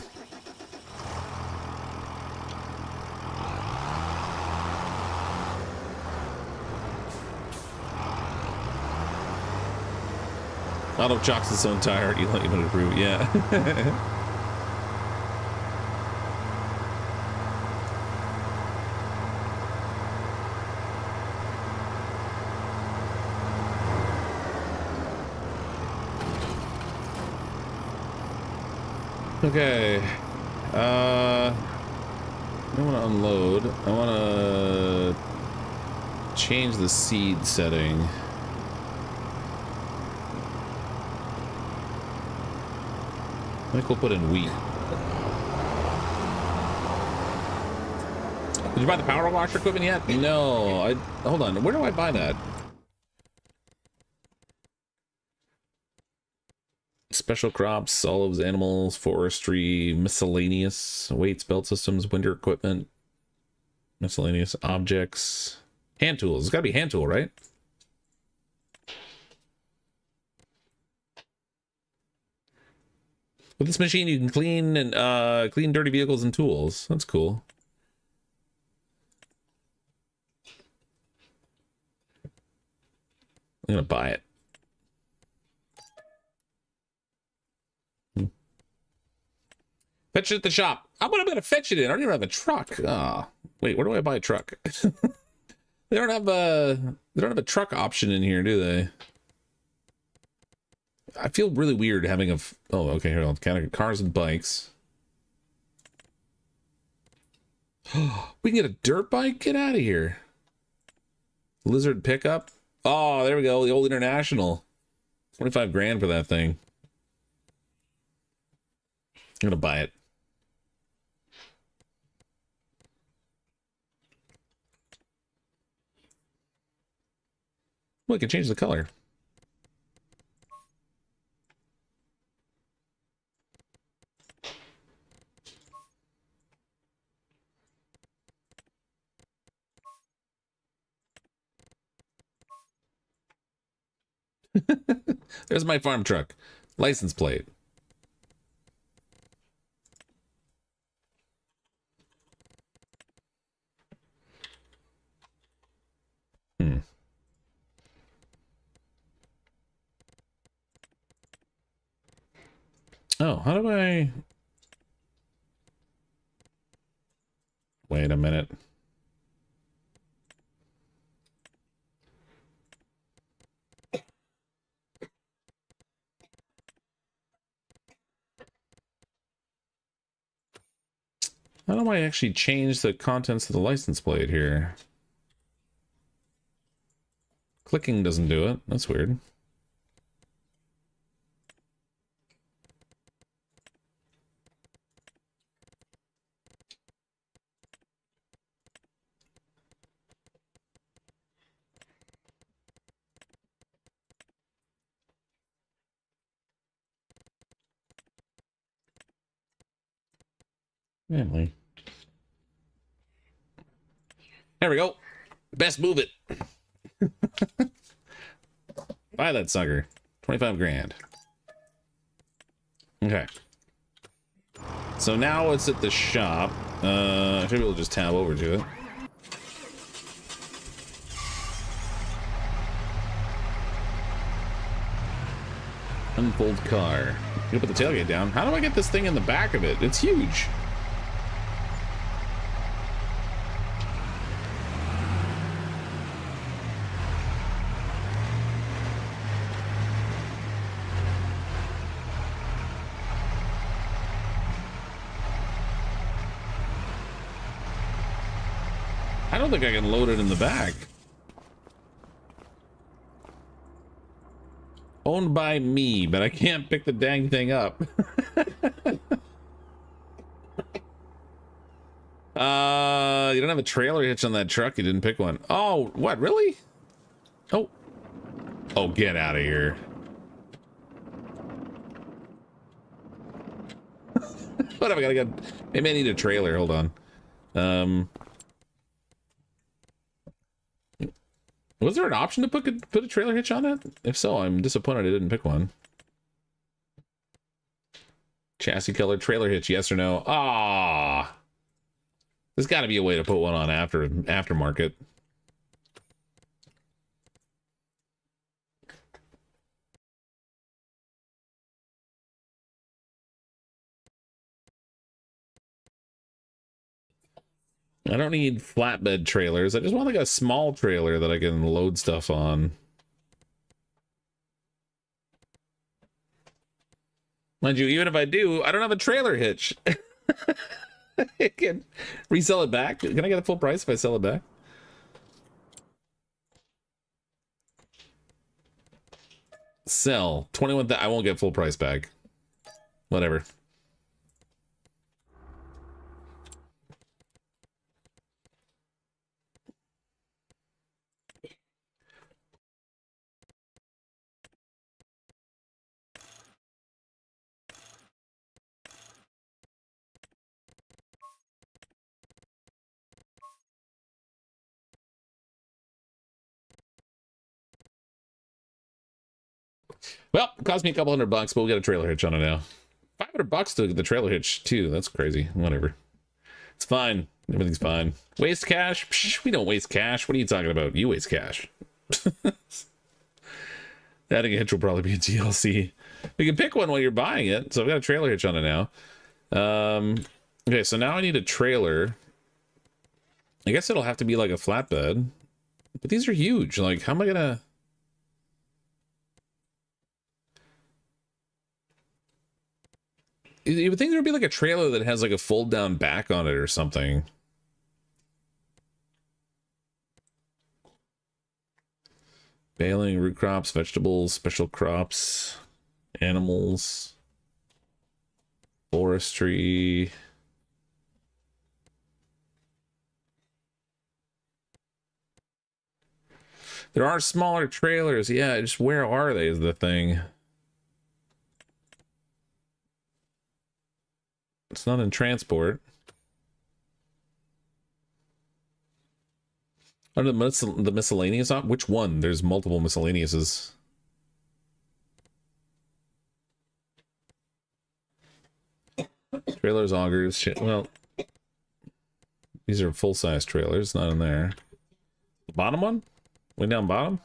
Auto chocks its own tire. You let you approve. Yeah. Okay. I want to unload. I want to change the seed setting. I think we'll put in wheat. Did you buy the power washer equipment yet? No. Hold on. Where do I buy that? Special crops, olives, animals, forestry, miscellaneous, weights, belt systems, winter equipment, miscellaneous objects, hand tools. It's got to be hand tool, right? With this machine, you can clean and clean dirty vehicles and tools. That's cool. I'm gonna buy it. Fetch it at the shop. How about I'm gonna fetch it in? I don't even have a truck. Ah, wait, where do I buy a truck? They don't have a truck option in here, do they? I feel really weird having a. Oh, okay. Here, I'll kind of cars and bikes. We can get a dirt bike. Get out of here. Lizard pickup. Oh, there we go. The old International. 25 grand for that thing. I'm gonna buy it. Well, I can change the color. There's my farm truck. License plate. Oh, how do I... Wait a minute. How do I actually change the contents of the license plate here? Clicking doesn't do it. That's weird. Anyway. There we go. Best move it. Buy that sucker. 25 grand. Okay. So now it's at the shop. Maybe we'll just tab over to it. Unfold car. You put the tailgate down. How do I get this thing in the back of it? It's huge. I don't think I can load it in the back. Owned by me, but I can't pick the dang thing up. You don't have a trailer hitch on that truck. You didn't pick one. Oh, what? Really? Oh. Oh, get out of here. What have I got to get? Maybe I need a trailer. Hold on. Was there an option to put a trailer hitch on it? If so, I'm disappointed I didn't pick one. Chassis color trailer hitch, yes or no? Ah, there's got to be a way to put one on aftermarket. I don't need flatbed trailers. I just want like a small trailer that I can load stuff on. Mind you, even if I do, I don't have a trailer hitch. I can resell it back. Can I get a full price if I sell it back? Sell 21. I won't get full price back. Whatever. Well, it cost me a couple $100, but we'll get a trailer hitch on it now. $500 to the trailer hitch too. That's crazy. Whatever. It's fine. Everything's fine. Waste cash? Psh, we don't waste cash. What are you talking about? You waste cash. Adding a hitch will probably be a DLC. You can pick one while you're buying it. So I've got a trailer hitch on it now. Okay, so now I need a trailer. I guess it'll have to be like a flatbed. But these are huge. Like, how am I gonna... You would think there would be like a trailer that has like a fold down back on it or something. Baling, root crops, vegetables, special crops, animals, forestry. There are smaller trailers. Yeah, just where are they is the thing. It's not in transport. Under the miscellaneous op? Which one? There's multiple miscellaneouses. Trailers, augers, shit. Well, these are full-size trailers, not in there. The bottom one? Way down bottom?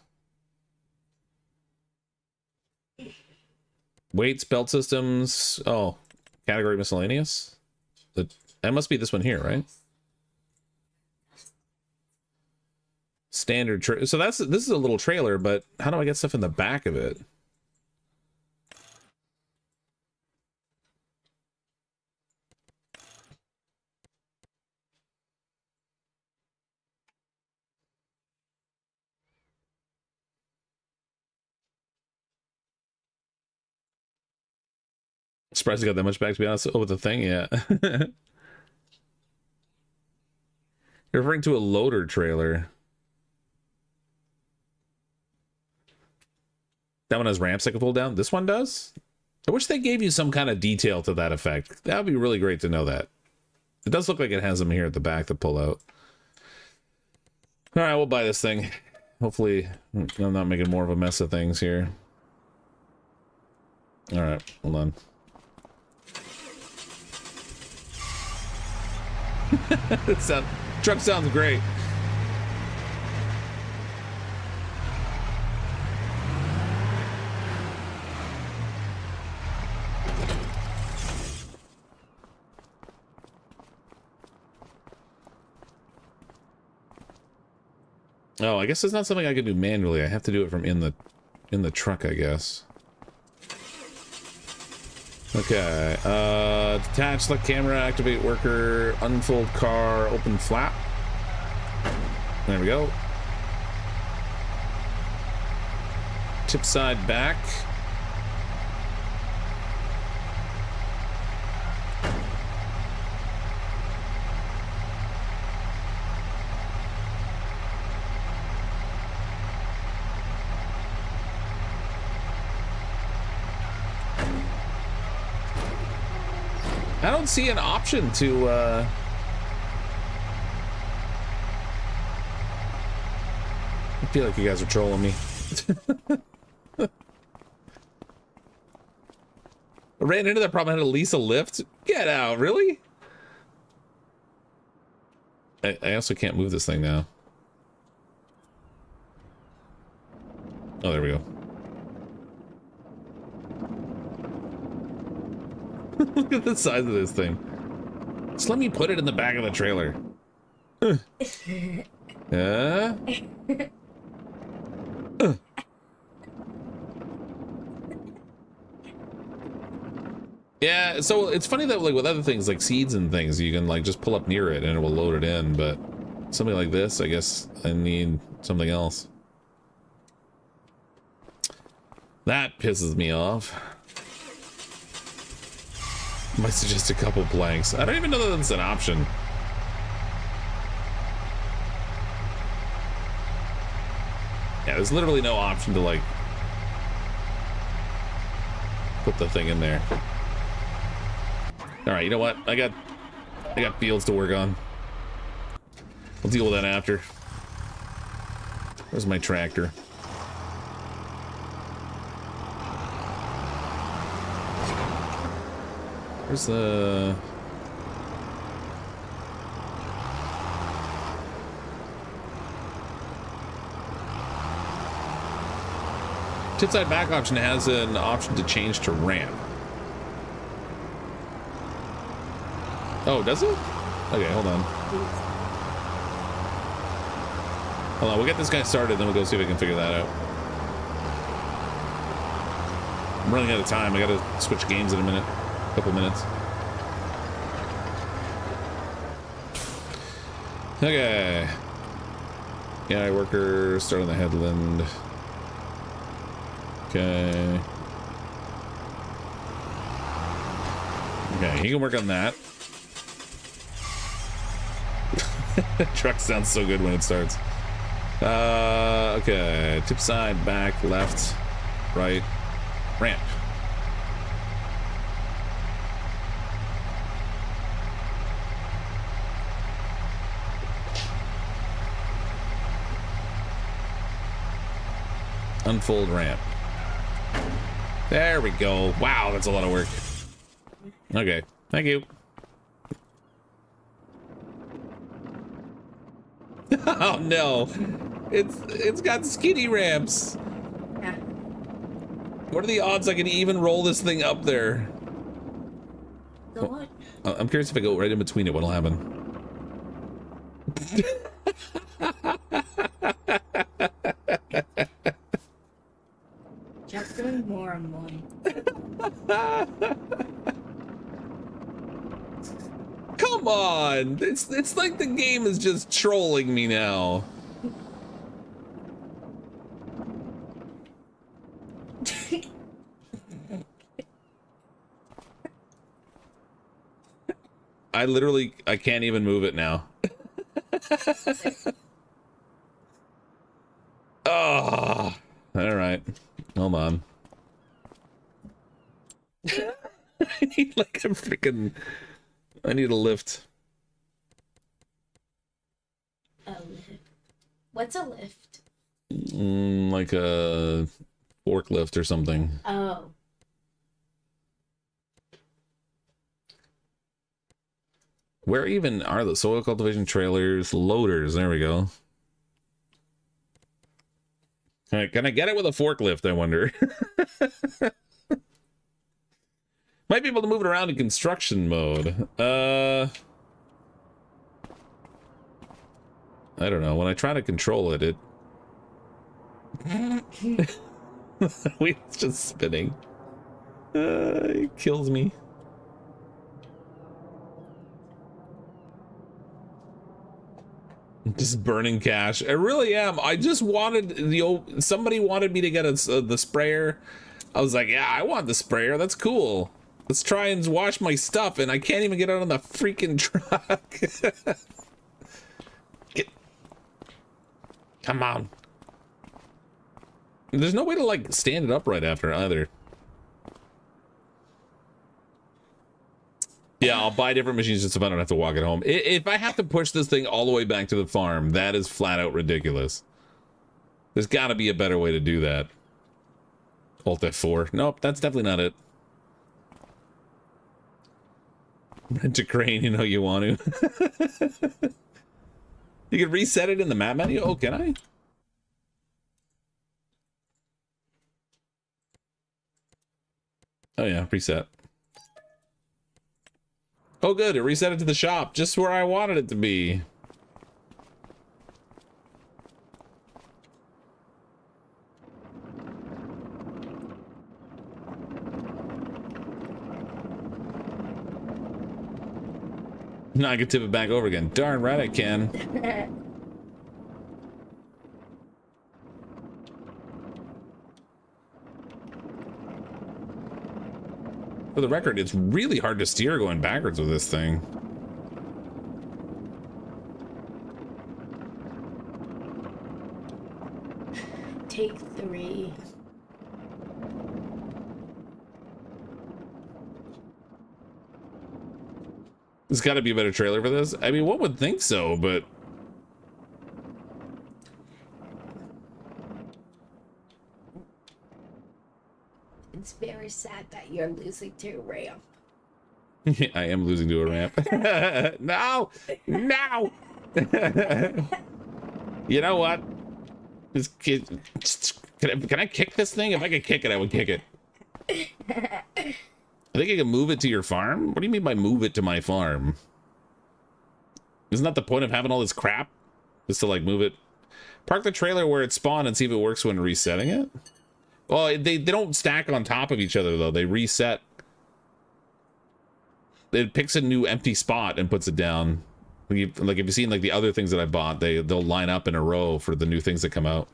Weights, belt systems. Oh, category miscellaneous. That must be this one here, right? Standard. So this is a little trailer, but how do I get stuff in the back of it? Surprised I got that much back, to be honest. Oh, with the thing, yeah. You're referring to a loader trailer. That one has ramps I can pull down. This one does? I wish they gave you some kind of detail to that effect. That would be really great to know that. It does look like it has them here at the back to pull out. All right, we'll buy this thing. Hopefully, I'm not making more of a mess of things here. All right, hold on. Truck sounds great. Oh, I guess it's not something I can do manually. I have to do it from in the truck, I guess. Okay, detach select camera, activate worker, unfold car, open flap. There we go. Tip side back. I don't see an option to, I feel like you guys are trolling me. I ran into that problem, I had to lease a lift? Get out, really? I also can't move this thing now. Oh, there we go. Look at the size of this thing. Just let me put it in the back of the trailer. Yeah, so it's funny that like with other things like seeds and things, you can like just pull up near it and it will load it in, but something like this, I guess I need something else. That pisses me off. Might suggest a couple planks. I don't even know that that's an option. Yeah, there's literally no option to like put the thing in there. All right, you know what? I got fields to work on. We'll deal with that after. Where's my tractor? Where's the... Tip side back option has an option to change to ramp. Oh, does it? Okay, hold on. Hold on, we'll get this guy started, then we'll go see if we can figure that out. I'm running out of time. I gotta switch games in a minute. Couple minutes. Okay. Yeah, worker, start on the headland. Okay. Okay, he can work on that. Truck sounds so good when it starts. Okay. Tip side, back, left, right, ramp. Unfold ramp. There we go. Wow, that's a lot of work. Okay, thank you. Oh no, it's got skinny ramps. Yeah. What are the odds I can even roll this thing up there? Go on. I'm curious if I go right in between it, what'll happen? Just doing more and more. Come on! It's like the game is just trolling me now. I can't even move it now. Oh, all right. Hold on. I need like a freaking. I need a lift. A lift. What's a lift? Like a forklift or something. Oh. Where even are the soil cultivation trailers? Loaders. There we go. All right, can I get it with a forklift, I wonder? Might be able to move it around in construction mode. I don't know. When I try to control it, it's just spinning. It kills me. Just burning cash. I really am. I just wanted somebody wanted me to get the sprayer. I was like, yeah, I want the sprayer. That's cool. Let's try and wash my stuff, and I can't even get out on the freaking truck. Come on. There's no way to like stand it up right after either. Yeah, I'll buy different machines just so I don't have to walk it home. If I have to push this thing all the way back to the farm, that is flat out ridiculous. There's got to be a better way to do that. Alt F4. Nope, that's definitely not it. Rent a crane, you know you want to. You can reset it in the map menu? Oh, can I? Oh yeah, reset. Oh good, it reset it to the shop, just where I wanted it to be. Now I can tip it back over again. Darn right I can. For the record, it's really hard to steer going backwards with this thing. Take 3. There's got to be a better trailer for this. I mean, one would think so, but... It's very sad that you're losing to a ramp. I am losing to a ramp. No! No! You know what? This kid... Can I kick this thing? If I could kick it, I would kick it. I think I can move it to your farm? What do you mean by move it to my farm? Isn't that the point of having all this crap? Just to, like, move it? Park the trailer where it spawned and see if it works when resetting it? Well, they don't stack on top of each other, though. They reset. It picks a new empty spot and puts it down. Like, if you've seen, like, the other things that I bought, they'll line up in a row for the new things that come out.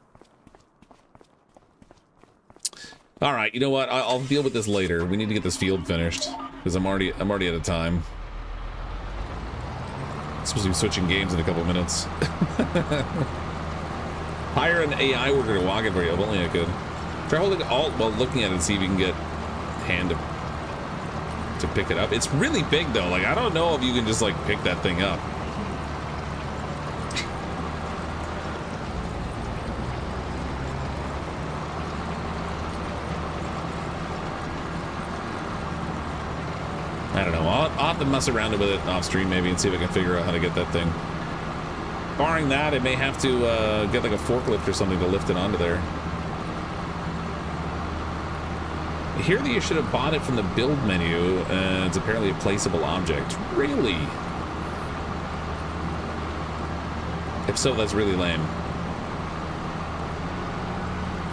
All right, you know what? I'll deal with this later. We need to get this field finished because I'm already out of time. I'm supposed to be switching games in a couple minutes. Hire an AI worker to walk it for you. If only I could. Try holding Alt while looking at it and see if you can get hand to pick it up. It's really big though. Like I don't know if you can just like pick that thing up. I don't know. I'll have to mess around with it off stream maybe and see if I can figure out how to get that thing. Barring that, I may have to get like a forklift or something to lift it onto there. Here that you should have bought it from the build menu, and it's apparently a placeable object. Really? If so, that's really lame.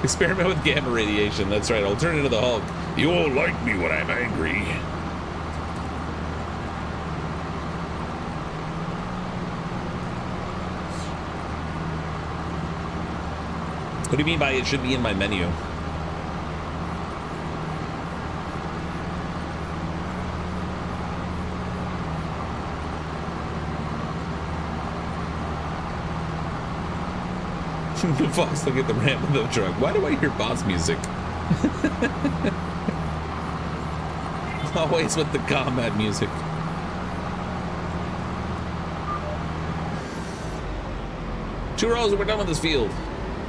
Experiment with gamma radiation. That's right. I'll turn into the Hulk. You won't like me when I'm angry. What do you mean by it should be in my menu? Fox, look at the ramp of the truck. Why do I hear boss music? Always with the combat music. Two rows and we're done with this field.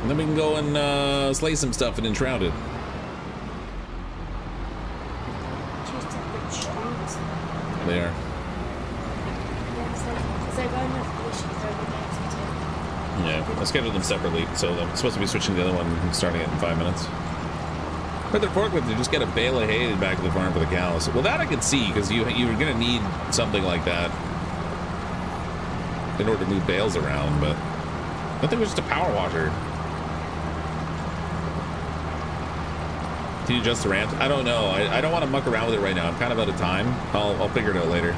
And then we can go and slay some stuff and enshroud it. They are. Yeah, I scheduled them separately, so I'm supposed to be switching the other one starting it in 5 minutes. But the forklift, you just get a bale of hay back to the farm for the cows. Well, that I could see, because you're going to need something like that in order to move bales around, but I think it was just a power washer. Can you adjust the ramps? I don't know. I don't want to muck around with it right now. I'm kind of out of time. I'll figure it out later.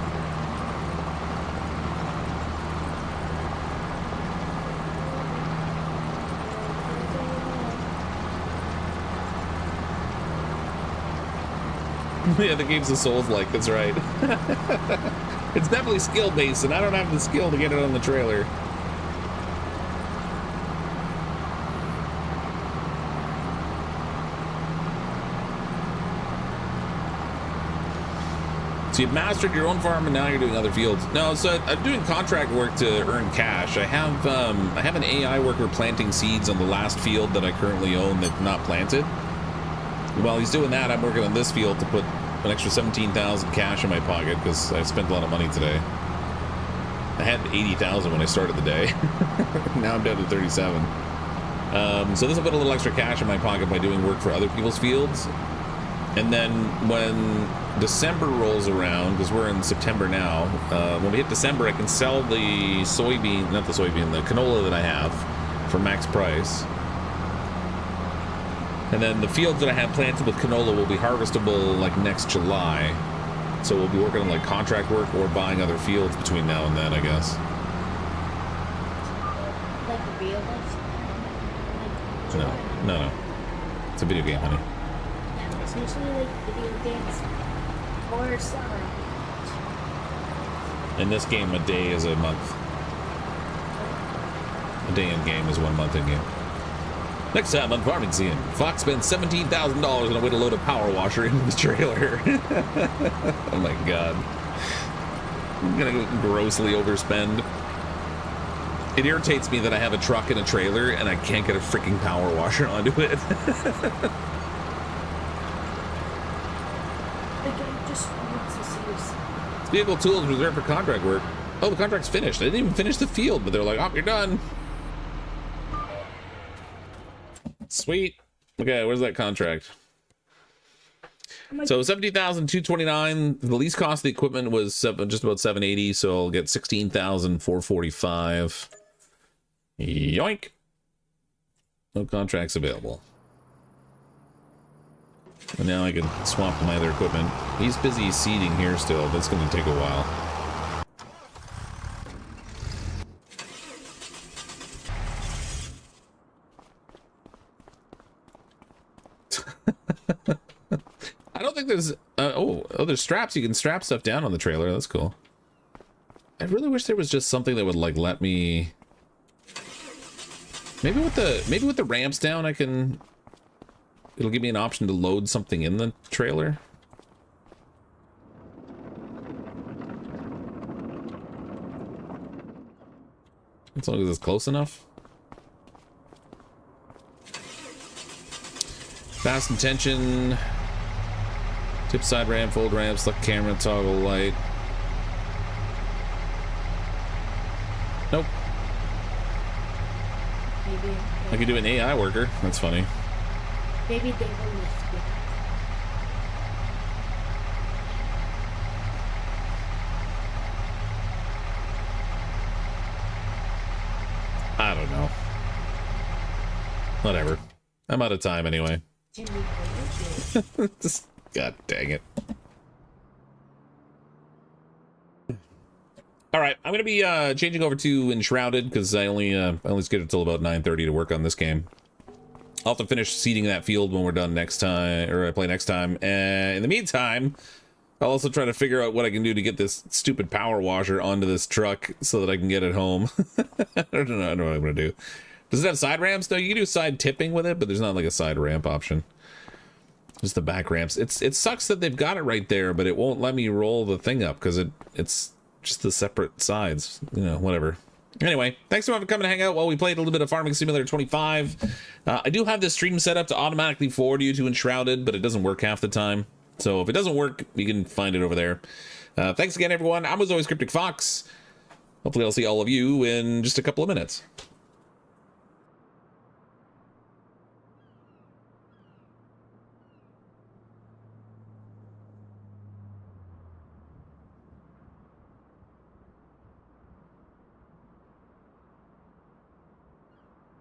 Yeah, the game's of Souls like, that's right. It's definitely skill based, and I don't have the skill to get it on the trailer. So you've mastered your own farm, and now you're doing other fields. No, so I'm doing contract work to earn cash. I have an AI worker planting seeds on the last field that I currently own that's not planted. While he's doing that, I'm working on this field to put an extra 17,000 cash in my pocket because I spent a lot of money today. I had 80,000 when I started the day. Now I'm down to 37. So this will put a little extra cash in my pocket by doing work for other people's fields. And then when December rolls around, because we're in September now, when we hit December, I can sell the soybean, not the soybean, the canola that I have for max price. And then the fields that I have planted with canola will be harvestable like next July. So we'll be working on like contract work or buying other fields between now and then, I guess. Like real life? No. It's a video game, honey. Yeah, essentially like video games or summer. In this game, a day is a month. A day in game is 1 month in game. Next time on Farming Scene, Fox spent $17,000 on a way to load a power washer into the trailer. Oh my god. I'm gonna grossly overspend. It irritates me that I have a truck and a trailer and I can't get a freaking power washer onto it. The game just wants to see us. Vehicle tools reserved for contract work. Oh, the contract's finished. I didn't even finish the field, but they're like, oh, you're done. Sweet. Okay, where's that contract? So 70,229. The least cost of the equipment was just about 780, so I'll get 16,445. Yoink. No contracts available. And now I can swap to my other equipment. He's busy seeding here still. That's going to take a while. I don't think there's there's straps. You can strap stuff down on the trailer. That's cool. I really wish there was just something that would like let me maybe with the ramps down it'll give me an option to load something in the trailer. As long as it's close enough. Fasten tension. Tip side ramp, fold ramp, select camera, toggle light. Nope. Maybe I could do an AI worker. That's funny. Maybe they will lift I don't know. Whatever. I'm out of time anyway. Just, God dang it. All right, I'm gonna be changing over to Enshrouded because I only scheduled till about 9:30 to work on this game. I'll have to finish seeding that field when we're done next time, or I play next time. And in the meantime, I'll also try to figure out what I can do to get this stupid power washer onto this truck so that I can get it home. I don't know what I'm gonna do. Does it have side ramps? No, you can do side tipping with it, but there's not like a side ramp option. Just the back ramps. It sucks that they've got it right there, but it won't let me roll the thing up because it's just the separate sides. You know, whatever. Anyway, thanks everyone for coming to hang out while we played a little bit of Farming Simulator 25. I do have this stream set up to automatically forward you to Enshrouded, but it doesn't work half the time. So if it doesn't work, you can find it over there. Thanks again, everyone. I was always CrypticFox. Hopefully I'll see all of you in just a couple of minutes.